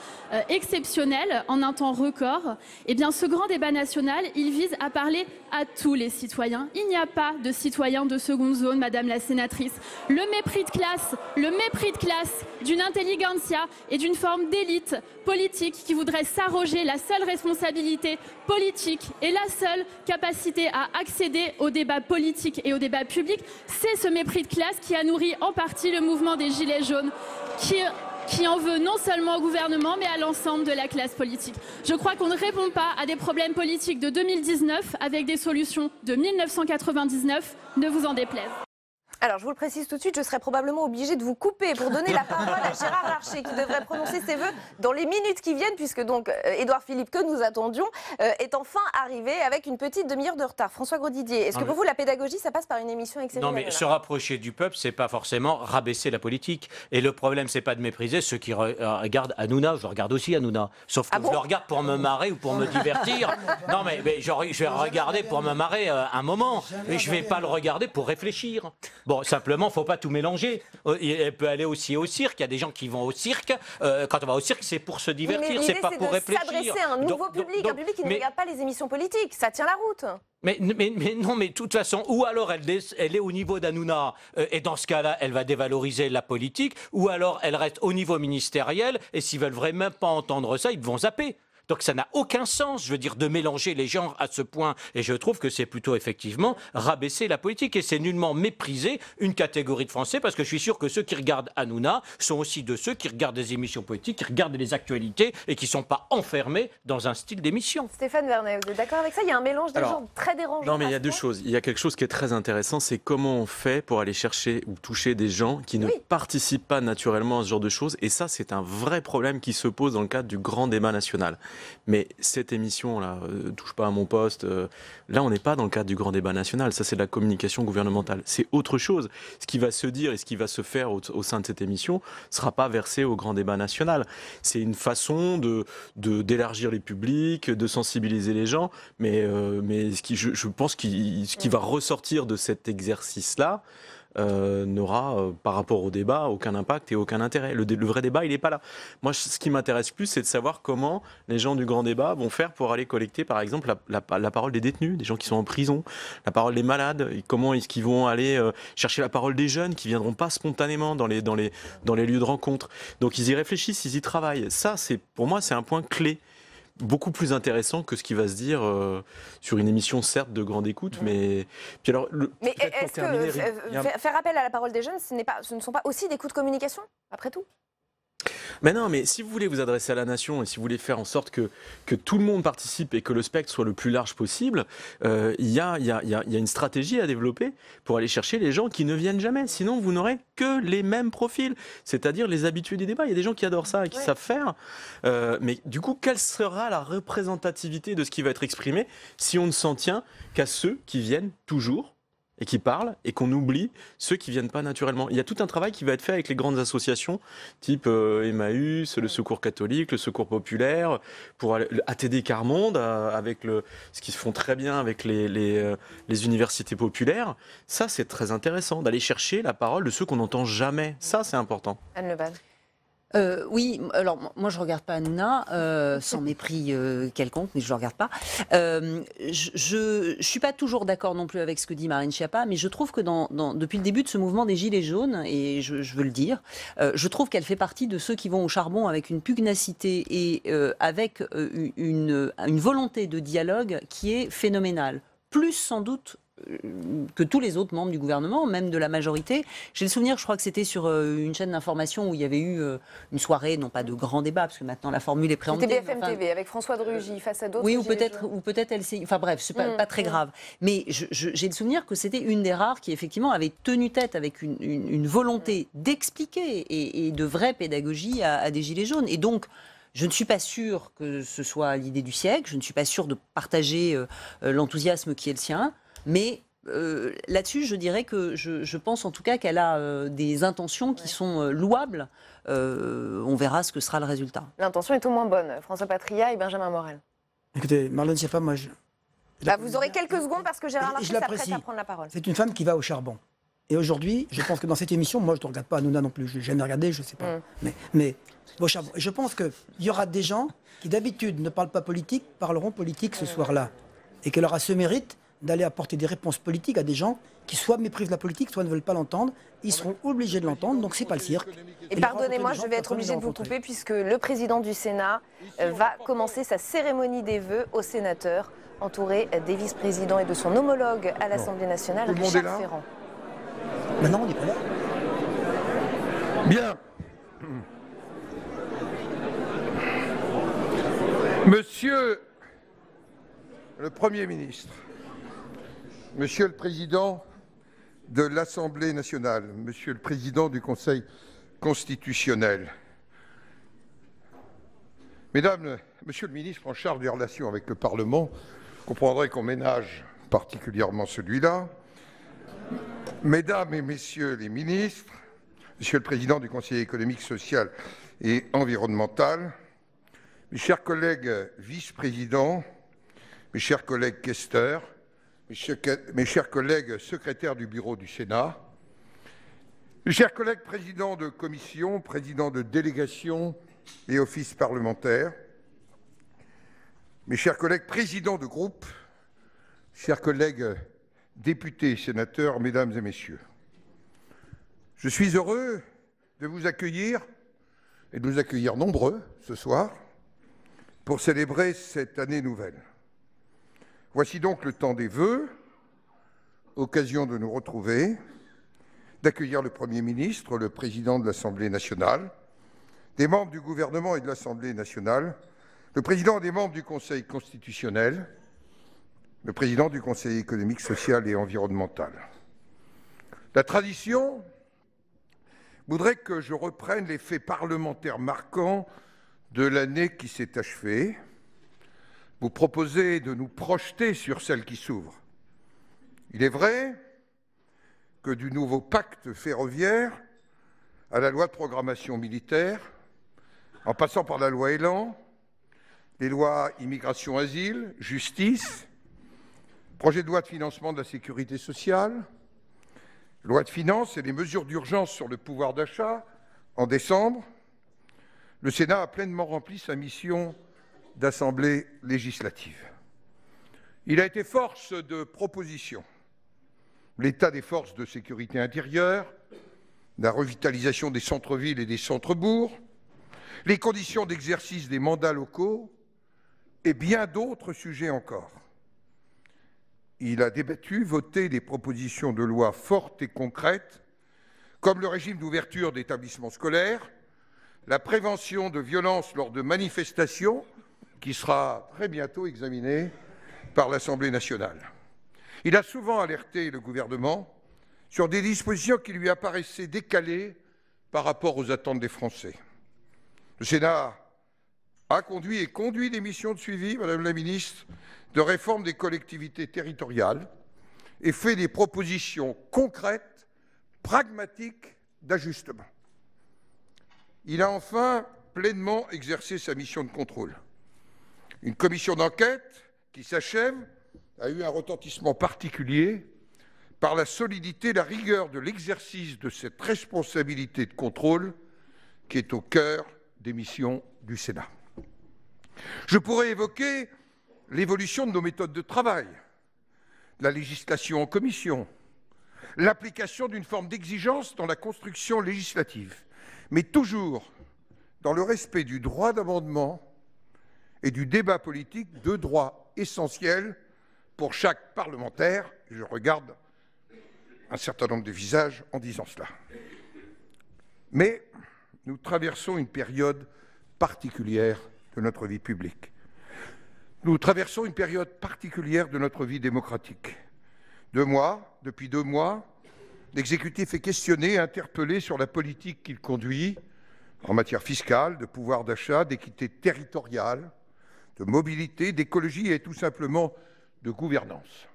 exceptionnelle en un temps record. Eh bien, ce grand débat national, il vise à parler à tous les citoyens. Il n'y a pas de citoyens de seconde zone, Madame la sénatrice. Le mépris de classe d'une intelligentsia et d'une forme d'élite politique qui voudrait s'arroger la seule responsabilité politique et la seule capacité à accéder au débat politique et au débat public, c'est ce mépris de classe qui a nourri en partie le mouvement des Gilets jaunes, qui en veut non seulement au gouvernement, mais à l'ensemble de la classe politique. Je crois qu'on ne répond pas à des problèmes politiques de 2019 avec des solutions de 1999, ne vous en déplaise. Alors, je vous le précise tout de suite, je serai probablement obligée de vous couper pour donner la parole à Gérard Larcher, qui devrait prononcer ses vœux dans les minutes qui viennent, puisque donc Édouard Philippe, que nous attendions, est enfin arrivé avec une petite demi-heure de retard. François Grosdidier, est-ce que pour vous, la pédagogie, ça passe par une émission exceptionnelle? Non, mais se rapprocher du peuple, c'est pas forcément rabaisser la politique. Et le problème, c'est pas de mépriser ceux qui regardent Hanouna. Je regarde aussi Hanouna. Sauf que je le regarde pour me marrer ou pour me divertir. Non, mais je vais regarder pour me marrer un moment. Mais je vais pas le regarder pour réfléchir. Bon, simplement, faut pas tout mélanger. Elle peut aller aussi au cirque. Il y a des gens qui vont au cirque. Quand on va au cirque, c'est pour se divertir, c'est pas pour réfléchir. S'adresser à un nouveau public, un public qui ne regarde pas les émissions politiques. Ça tient la route. Mais non, mais de toute façon, ou alors elle est au niveau d'Hanouna, et dans ce cas-là, elle va dévaloriser la politique, ou alors elle reste au niveau ministériel, et s'ils veulent vraiment pas entendre ça, ils vont zapper. Donc ça n'a aucun sens, je veux dire, de mélanger les genres à ce point. Et je trouve que c'est plutôt effectivement rabaisser la politique. Et c'est nullement mépriser une catégorie de Français, parce que je suis sûr que ceux qui regardent Hanouna sont aussi de ceux qui regardent des émissions politiques, qui regardent les actualités et qui ne sont pas enfermés dans un style d'émission. Stéphane Vernet, vous êtes d'accord avec ça? Il y a un mélange des genres très dérangeant. Non, mais il y a deux choses. Il y a quelque chose qui est très intéressant, c'est comment on fait pour aller chercher ou toucher des gens qui ne participent pas naturellement à ce genre de choses. Et ça, c'est un vrai problème qui se pose dans le cadre du grand débat national. Mais cette émission-là, touche pas à mon poste, là on n'est pas dans le cadre du grand débat national, ça c'est de la communication gouvernementale. C'est autre chose. Ce qui va se dire et ce qui va se faire au sein de cette émission ne sera pas versé au grand débat national. C'est une façon d'élargir les publics, de sensibiliser les gens, mais je pense que ce qui va ressortir de cet exercice-là, n'aura, par rapport au débat, aucun impact et aucun intérêt. Le vrai débat, il n'est pas là. Moi, ce qui m'intéresse plus, c'est de savoir comment les gens du grand débat vont faire pour aller collecter, par exemple, la parole des détenus, des gens qui sont en prison, la parole des malades, et comment est-ce qu'ils vont aller chercher la parole des jeunes qui ne viendront pas spontanément dans les lieux de rencontre. Donc, ils y réfléchissent, ils y travaillent. Ça, pour moi, c'est un point clé. Beaucoup plus intéressant que ce qui va se dire sur une émission certes de grande écoute, mais puis alors. Mais est-ce que faire appel à la parole des jeunes, ce ne sont pas aussi des coups de communication, après tout? Mais non, mais si vous voulez vous adresser à la nation et si vous voulez faire en sorte que tout le monde participe et que le spectre soit le plus large possible, il y a une stratégie à développer pour aller chercher les gens qui ne viennent jamais. Sinon, vous n'aurez que les mêmes profils, c'est-à-dire les habitués des débats. Il y a des gens qui adorent ça et qui savent faire. Mais du coup, quelle sera la représentativité de ce qui va être exprimé si on ne s'en tient qu'à ceux qui viennent toujours et qui parlent, et qu'on oublie ceux qui ne viennent pas naturellement. Il y a tout un travail qui va être fait avec les grandes associations, type Emmaüs, le Secours catholique, le Secours populaire, pour ATD Quart-Monde, avec ce qu'ils font très bien avec les universités populaires. Ça, c'est très intéressant, d'aller chercher la parole de ceux qu'on n'entend jamais. Ça, c'est important. Anne Lebal. Oui, alors moi je regarde pas Hanouna, sans mépris quelconque, mais je le regarde pas. Je suis pas toujours d'accord non plus avec ce que dit Marlène Schiappa, mais je trouve que depuis le début de ce mouvement des Gilets jaunes, et je veux le dire, je trouve qu'elle fait partie de ceux qui vont au charbon avec une pugnacité et avec une volonté de dialogue qui est phénoménale. Plus sans doute que tous les autres membres du gouvernement, même de la majorité. J'ai le souvenir, je crois que c'était sur une chaîne d'information où il y avait eu une soirée, non pas de grand débat, parce que maintenant la formule est préemptée. C'était BFM TV avec François de Rugy face à d'autres. Oui, ou peut-être LCI. Enfin bref, c'est pas très grave. Mais j'ai le souvenir que c'était une des rares qui effectivement avait tenu tête avec une volonté d'expliquer et de vraie pédagogie à des gilets jaunes. Et donc, je ne suis pas sûre que ce soit l'idée du siècle. Je ne suis pas sûre de partager l'enthousiasme qui est le sien. Mais là-dessus, je dirais que je pense en tout cas qu'elle a des intentions qui sont louables. On verra ce que sera le résultat. L'intention est au moins bonne. François Patria et Benjamin Morel. Écoutez, Marlène Schiappa, moi... vous aurez quelques secondes parce que Gérard Larcher s'apprête à prendre la parole. C'est une femme qui va au charbon. Et aujourd'hui, je pense que dans cette émission, moi je ne regarde pas Hanouna non plus, je n'ai jamais regardé, je ne sais pas. Mais au charbon. Et je pense qu'il y aura des gens qui d'habitude ne parlent pas politique, parleront politique ce soir-là. Et qu'elle aura ce mérite d'aller apporter des réponses politiques à des gens qui soit méprisent la politique, soit ne veulent pas l'entendre. Ils seront obligés de l'entendre, donc c'est pas le cirque. Et pardonnez-moi, je vais être obligée de vous couper puisque le président du Sénat va commencer sa cérémonie des vœux aux sénateurs, entouré des vice-présidents et de son homologue à l'Assemblée nationale, Richard Ferrand. Maintenant, on n'est pas là. Bien. Monsieur le Premier ministre, Monsieur le Président de l'Assemblée nationale, Monsieur le Président du Conseil constitutionnel, Mesdames, Monsieur le ministre en charge des relations avec le Parlement, vous comprendrez qu'on ménage particulièrement celui-là, Mesdames et Messieurs les ministres, Monsieur le Président du Conseil économique, social et environnemental, mes chers collègues vice-présidents, mes chers collègues questeurs, mes chers collègues secrétaires du bureau du Sénat, mes chers collègues présidents de commission, présidents de délégation et offices parlementaires, mes chers collègues présidents de groupe, chers collègues députés et sénateurs, mesdames et messieurs, je suis heureux de vous accueillir et de vous accueillir nombreux ce soir pour célébrer cette année nouvelle. Voici donc le temps des vœux, occasion de nous retrouver, d'accueillir le Premier ministre, le Président de l'Assemblée nationale, des membres du gouvernement et de l'Assemblée nationale, le Président et des membres du Conseil constitutionnel, le Président du Conseil économique, social et environnemental. La tradition voudrait que je reprenne les faits parlementaires marquants de l'année qui s'est achevée, vous proposez de nous projeter sur celle qui s'ouvre. Il est vrai que du nouveau pacte ferroviaire à la loi de programmation militaire, en passant par la loi Elan, les lois immigration-asile, justice, projet de loi de financement de la sécurité sociale, loi de finances et les mesures d'urgence sur le pouvoir d'achat en décembre, le Sénat a pleinement rempli sa mission d'Assemblée législative. Il a été force de proposition. L'état des forces de sécurité intérieure, la revitalisation des centres-villes et des centres-bourgs, les conditions d'exercice des mandats locaux et bien d'autres sujets encore. Il a débattu, voté des propositions de loi fortes et concrètes, comme le régime d'ouverture d'établissements scolaires, la prévention de violences lors de manifestations, qui sera très bientôt examiné par l'Assemblée nationale. Il a souvent alerté le gouvernement sur des dispositions qui lui apparaissaient décalées par rapport aux attentes des Français. Le Sénat a conduit et conduit des missions de suivi, Madame la Ministre, de réforme des collectivités territoriales et fait des propositions concrètes, pragmatiques d'ajustement. Il a enfin pleinement exercé sa mission de contrôle. Une commission d'enquête qui s'achève a eu un retentissement particulier par la solidité et la rigueur de l'exercice de cette responsabilité de contrôle qui est au cœur des missions du Sénat. Je pourrais évoquer l'évolution de nos méthodes de travail, la législation en commission, l'application d'une forme d'exigence dans la construction législative, mais toujours dans le respect du droit d'amendement et du débat politique, deux droits essentiels pour chaque parlementaire je regarde un certain nombre de visages en disant cela. Mais nous traversons une période particulière de notre vie publique. Nous traversons une période particulière de notre vie démocratique. Depuis 2 mois, l'exécutif est questionné et interpellé sur la politique qu'il conduit en matière fiscale, de pouvoir d'achat, d'équité territoriale, de mobilité, d'écologie et tout simplement de gouvernance.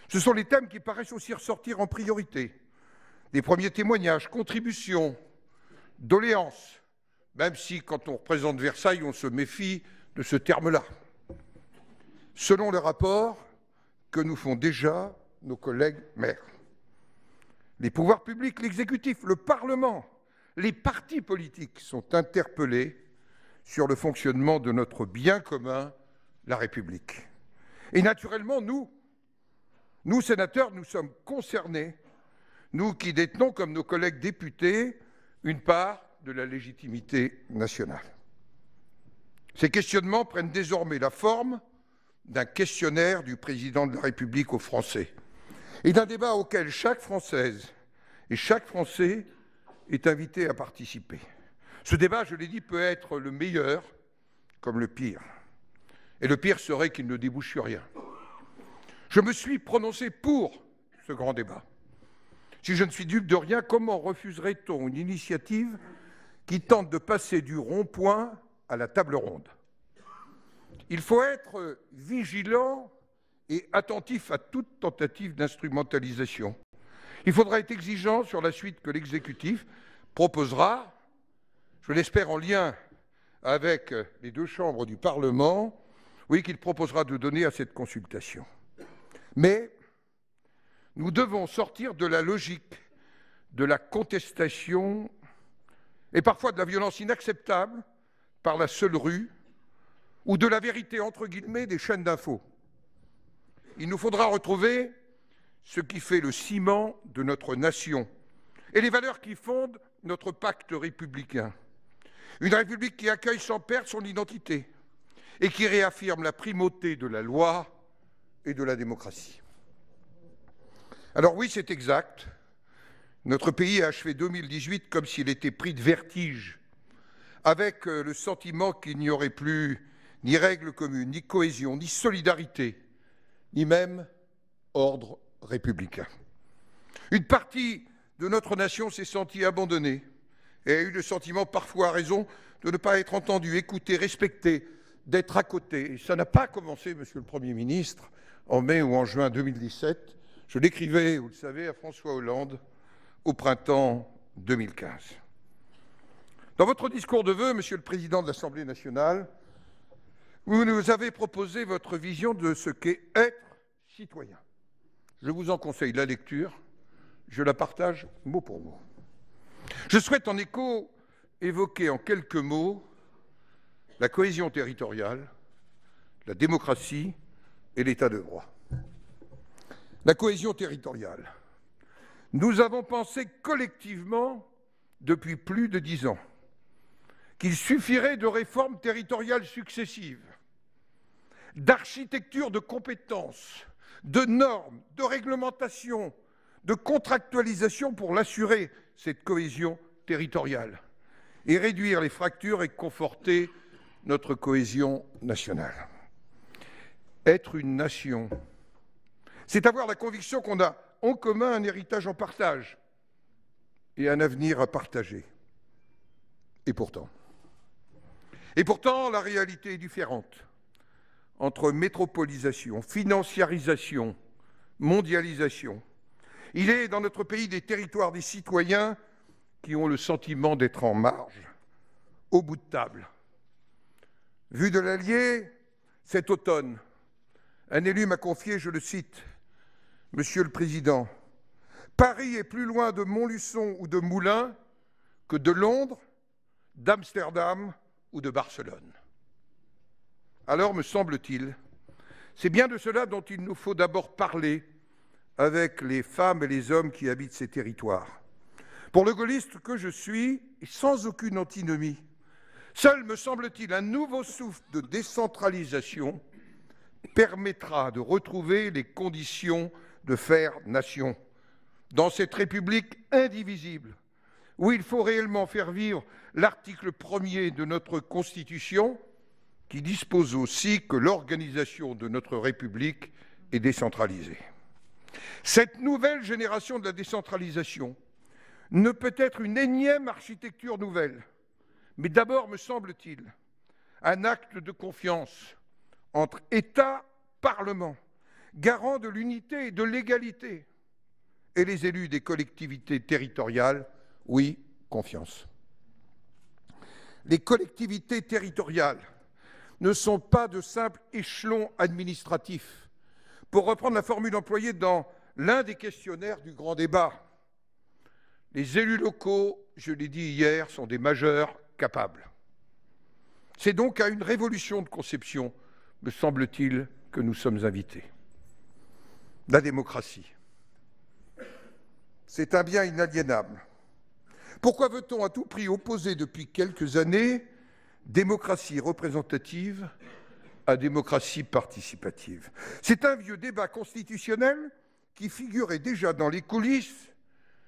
Ce sont les thèmes qui paraissent aussi ressortir en priorité. Des premiers témoignages, contributions, doléances, même si, quand on représente Versailles, on se méfie de ce terme-là. Selon le rapport que nous font déjà nos collègues maires. Les pouvoirs publics, l'exécutif, le Parlement, les partis politiques sont interpellés sur le fonctionnement de notre bien commun, la République. Et naturellement, nous sénateurs, nous sommes concernés, nous qui détenons, comme nos collègues députés, une part de la légitimité nationale. Ces questionnements prennent désormais la forme d'un questionnaire du président de la République aux Français et d'un débat auquel chaque Française et chaque Français est invité à participer. Ce débat, je l'ai dit, peut être le meilleur comme le pire. Et le pire serait qu'il ne débouche sur rien. Je me suis prononcé pour ce grand débat. Si je ne suis dupe de rien, comment refuserait-on une initiative qui tente de passer du rond-point à la table ronde? Il faut être vigilant et attentif à toute tentative d'instrumentalisation. Il faudra être exigeant sur la suite que l'exécutif proposera, je l'espère en lien avec les 2 chambres du Parlement, oui, qu'il proposera de donner à cette consultation. Mais nous devons sortir de la logique de la contestation et parfois de la violence inacceptable par la seule rue ou de la vérité, entre guillemets, des chaînes d'infos. Il nous faudra retrouver ce qui fait le ciment de notre nation et les valeurs qui fondent notre pacte républicain. Une République qui accueille sans perdre son identité et qui réaffirme la primauté de la loi et de la démocratie. Alors oui, c'est exact, notre pays a achevé 2018 comme s'il était pris de vertige, avec le sentiment qu'il n'y aurait plus ni règles communes, ni cohésion, ni solidarité, ni même ordre républicain. Une partie de notre nation s'est sentie abandonnée et a eu le sentiment, parfois à raison, de ne pas être entendue, écoutée, respectée, d'être à côté. Et ça n'a pas commencé, Monsieur le Premier ministre, en mai ou en juin 2017. Je l'écrivais, vous le savez, à François Hollande au printemps 2015. Dans votre discours de vœux, Monsieur le Président de l'Assemblée nationale, vous nous avez proposé votre vision de ce qu'est être citoyen. Je vous en conseille la lecture, je la partage mot pour mot. Je souhaite en écho évoquer en quelques mots la cohésion territoriale, la démocratie et l'état de droit. La cohésion territoriale. Nous avons pensé collectivement depuis plus de 10 ans qu'il suffirait de réformes territoriales successives, d'architecture de compétences, de normes, de réglementations, de contractualisation pour l'assurer, cette cohésion territoriale, et réduire les fractures et conforter notre cohésion nationale. Être une nation, c'est avoir la conviction qu'on a en commun un héritage en partage et un avenir à partager. Et pourtant, la réalité est différente entre métropolisation, financiarisation, mondialisation. Il est dans notre pays des territoires, des citoyens qui ont le sentiment d'être en marge, au bout de table. Vu de l'Allier, cet automne, un élu m'a confié, je le cite, « Monsieur le Président, Paris est plus loin de Montluçon ou de Moulins que de Londres, d'Amsterdam ou de Barcelone. » Alors, me semble-t-il, c'est bien de cela dont il nous faut d'abord parler avec les femmes et les hommes qui habitent ces territoires. Pour le gaulliste que je suis, et sans aucune antinomie, seul, me semble-t-il, un nouveau souffle de décentralisation permettra de retrouver les conditions de faire nation dans cette République indivisible, où il faut réellement faire vivre l'article 1er de notre Constitution, qui dispose aussi que l'organisation de notre République est décentralisée. Cette nouvelle génération de la décentralisation ne peut être une énième architecture nouvelle, mais d'abord, me semble-t-il, un acte de confiance entre État, Parlement, garant de l'unité et de l'égalité, et les élus des collectivités territoriales, oui, confiance. Les collectivités territoriales ne sont pas de simples échelons administratifs, pour reprendre la formule employée dans l'un des questionnaires du grand débat. Les élus locaux, je l'ai dit hier, sont des majeurs capables. C'est donc à une révolution de conception, me semble-t-il, que nous sommes invités. La démocratie, c'est un bien inaliénable. Pourquoi veut-on à tout prix opposer depuis quelques années démocratie représentative à démocratie participative? C'est un vieux débat constitutionnel qui figurait déjà dans les coulisses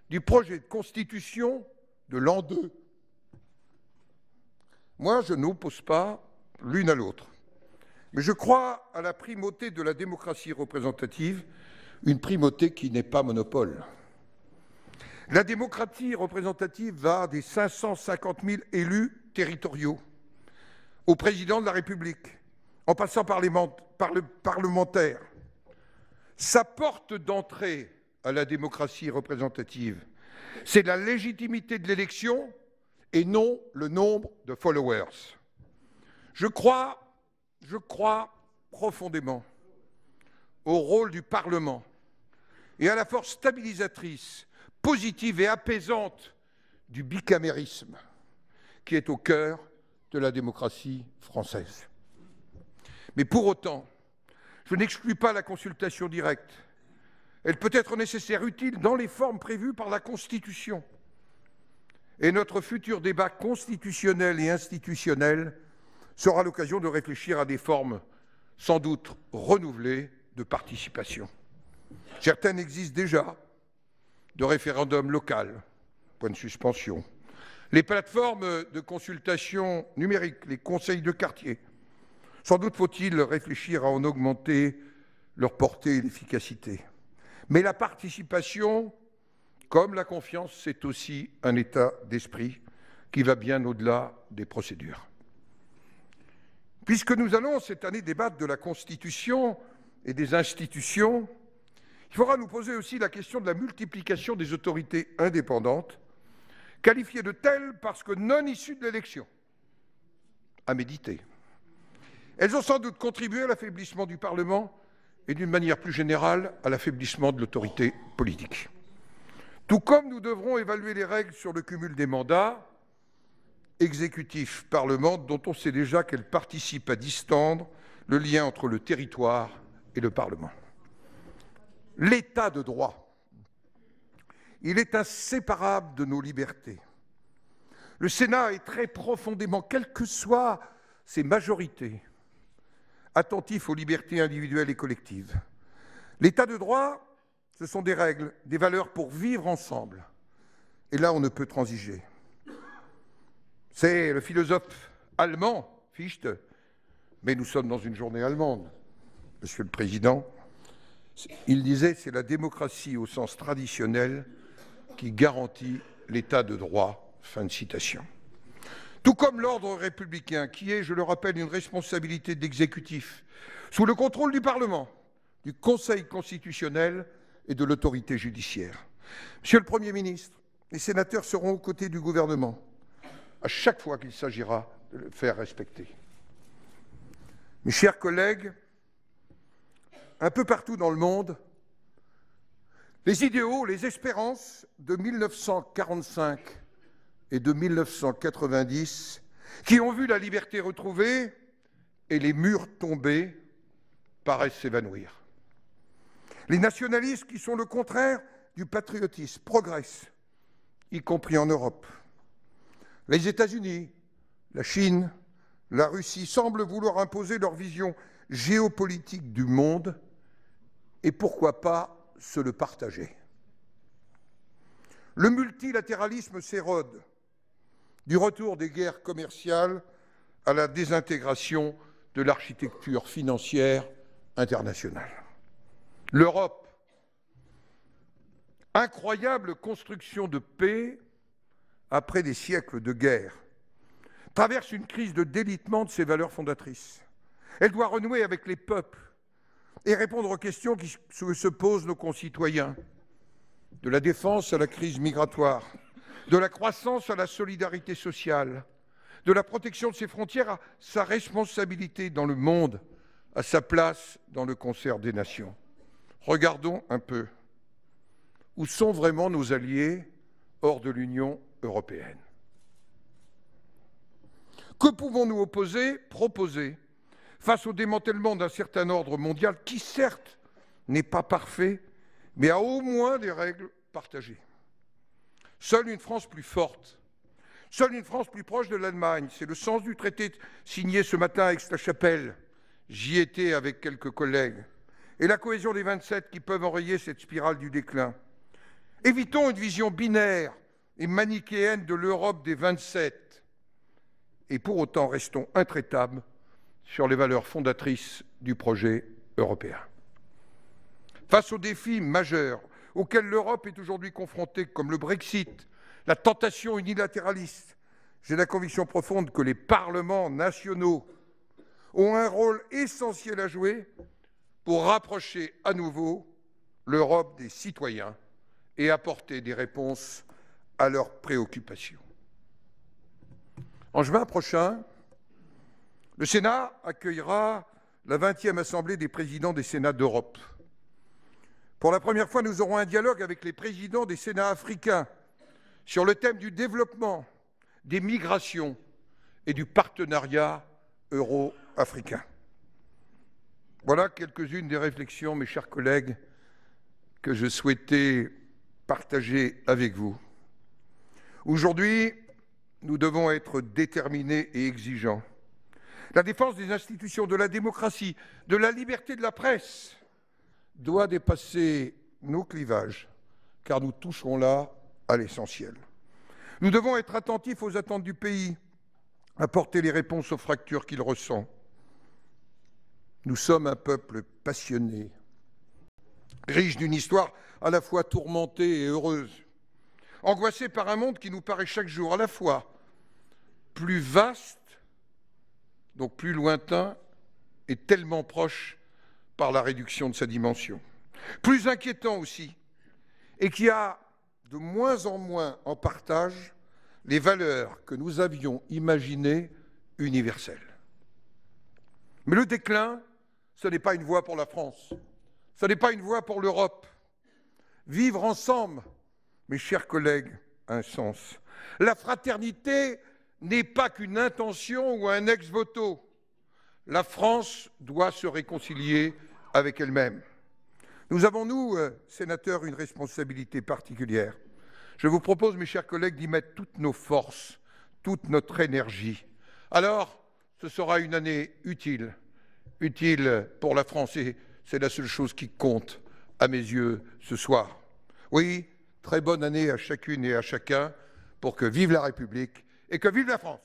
du projet de constitution de l'an 2. Moi, je n'oppose pas l'une à l'autre, mais je crois à la primauté de la démocratie représentative, une primauté qui n'est pas monopole. La démocratie représentative va des 550 000 élus territoriaux au président de la République, en passant par le parlementaire. Sa porte d'entrée à la démocratie représentative, c'est la légitimité de l'élection et non le nombre de followers. Je crois profondément au rôle du Parlement et à la force stabilisatrice, positive et apaisante du bicamérisme qui est au cœur de la démocratie française. Mais pour autant, je n'exclus pas la consultation directe. Elle peut être nécessaire, utile, dans les formes prévues par la Constitution. Et notre futur débat constitutionnel et institutionnel sera l'occasion de réfléchir à des formes sans doute renouvelées de participation. Certaines existent déjà, de référendum local, point de suspension, les plateformes de consultation numérique, les conseils de quartier. Sans doute faut-il réfléchir à en augmenter leur portée et l'efficacité. Mais la participation, comme la confiance, c'est aussi un état d'esprit qui va bien au-delà des procédures. Puisque nous allons cette année débattre de la Constitution et des institutions, il faudra nous poser aussi la question de la multiplication des autorités indépendantes, qualifiées de telles parce que non issues de l'élection, à méditer. Elles ont sans doute contribué à l'affaiblissement du Parlement et d'une manière plus générale à l'affaiblissement de l'autorité politique. Tout comme nous devrons évaluer les règles sur le cumul des mandats, exécutif-parlement, dont on sait déjà qu'elles participent à distendre le lien entre le territoire et le Parlement. L'état de droit, il est inséparable de nos libertés. Le Sénat est très profondément, quelles que soient ses majorités, attentif aux libertés individuelles et collectives. L'état de droit, ce sont des règles, des valeurs pour vivre ensemble. Et là, on ne peut transiger. C'est le philosophe allemand, Fichte, mais nous sommes dans une journée allemande, Monsieur le Président. Il disait, c'est la démocratie au sens traditionnel qui garantit l'état de droit. Fin de citation. Tout comme l'ordre républicain, qui est, je le rappelle, une responsabilité de l'exécutif, sous le contrôle du Parlement, du Conseil constitutionnel et de l'autorité judiciaire. Monsieur le Premier ministre, les sénateurs seront aux côtés du gouvernement à chaque fois qu'il s'agira de le faire respecter. Mes chers collègues, un peu partout dans le monde, les idéaux, les espérances de 1945 et de 1990, qui ont vu la liberté retrouvée et les murs tomber, paraissent s'évanouir. Les nationalistes qui sont le contraire du patriotisme progressent, y compris en Europe. Les États-Unis, la Chine, la Russie semblent vouloir imposer leur vision géopolitique du monde et pourquoi pas se le partager. Le multilatéralisme s'érode, du retour des guerres commerciales à la désintégration de l'architecture financière internationale. L'Europe, incroyable construction de paix après des siècles de guerre, traverse une crise de délitement de ses valeurs fondatrices. Elle doit renouer avec les peuples et répondre aux questions qui se posent nos concitoyens, de la défense à la crise migratoire, de la croissance à la solidarité sociale, de la protection de ses frontières à sa responsabilité dans le monde, à sa place dans le concert des nations. Regardons un peu. Où sont vraiment nos alliés hors de l'Union européenne? Que pouvons-nous proposer face au démantèlement d'un certain ordre mondial qui, certes, n'est pas parfait, mais a au moins des règles partagées? Seule une France plus forte, seule une France plus proche de l'Allemagne, c'est le sens du traité signé ce matin à Aix-la-Chapelle. J'y étais avec quelques collègues. Et la cohésion des 27 qui peuvent enrayer cette spirale du déclin. Évitons une vision binaire et manichéenne de l'Europe des 27. Et pour autant, restons intraitables sur les valeurs fondatrices du projet européen. Face aux défis majeurs auxquels l'Europe est aujourd'hui confrontée, comme le Brexit, la tentation unilatéraliste, j'ai la conviction profonde que les parlements nationaux ont un rôle essentiel à jouer pour rapprocher à nouveau l'Europe des citoyens et apporter des réponses à leurs préoccupations. En juin prochain, le Sénat accueillera la 20e Assemblée des présidents des Sénats d'Europe. Pour la première fois, nous aurons un dialogue avec les présidents des Sénats africains sur le thème du développement, des migrations et du partenariat euro-africain. Voilà quelques-unes des réflexions, mes chers collègues, que je souhaitais partager avec vous. Aujourd'hui, nous devons être déterminés et exigeants. La défense des institutions, de la démocratie, de la liberté de la presse doit dépasser nos clivages, car nous toucherons là à l'essentiel. Nous devons être attentifs aux attentes du pays, apporter les réponses aux fractures qu'il ressent. Nous sommes un peuple passionné, riche d'une histoire à la fois tourmentée et heureuse, angoissé par un monde qui nous paraît chaque jour à la fois plus vaste, donc plus lointain, et tellement proche par la réduction de sa dimension. Plus inquiétant aussi, et qui a de moins en moins en partage les valeurs que nous avions imaginées universelles. Mais le déclin, ce n'est pas une voie pour la France, ce n'est pas une voie pour l'Europe. Vivre ensemble, mes chers collègues, a un sens. La fraternité n'est pas qu'une intention ou un ex voto. La France doit se réconcilier avec elle-même. Nous avons, nous, sénateurs, une responsabilité particulière. Je vous propose, mes chers collègues, d'y mettre toutes nos forces, toute notre énergie. Alors, ce sera une année utile pour la France, et c'est la seule chose qui compte à mes yeux ce soir. Oui, très bonne année à chacune et à chacun, pour que vive la République et que vive la France.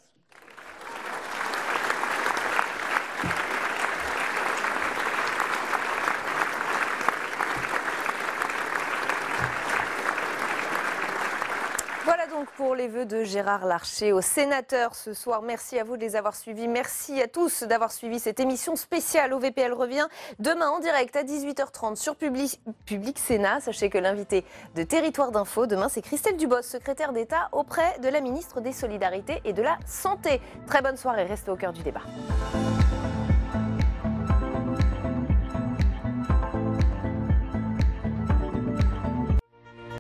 Pour les vœux de Gérard Larcher aux sénateurs ce soir. Merci à vous de les avoir suivis. Merci à tous d'avoir suivi cette émission spéciale. OVPL revient demain en direct à 18h30 sur Public Sénat. Sachez que l'invité de Territoire d'Info demain, c'est Christelle Dubos, secrétaire d'État auprès de la ministre des Solidarités et de la Santé. Très bonne soirée, restez au cœur du débat.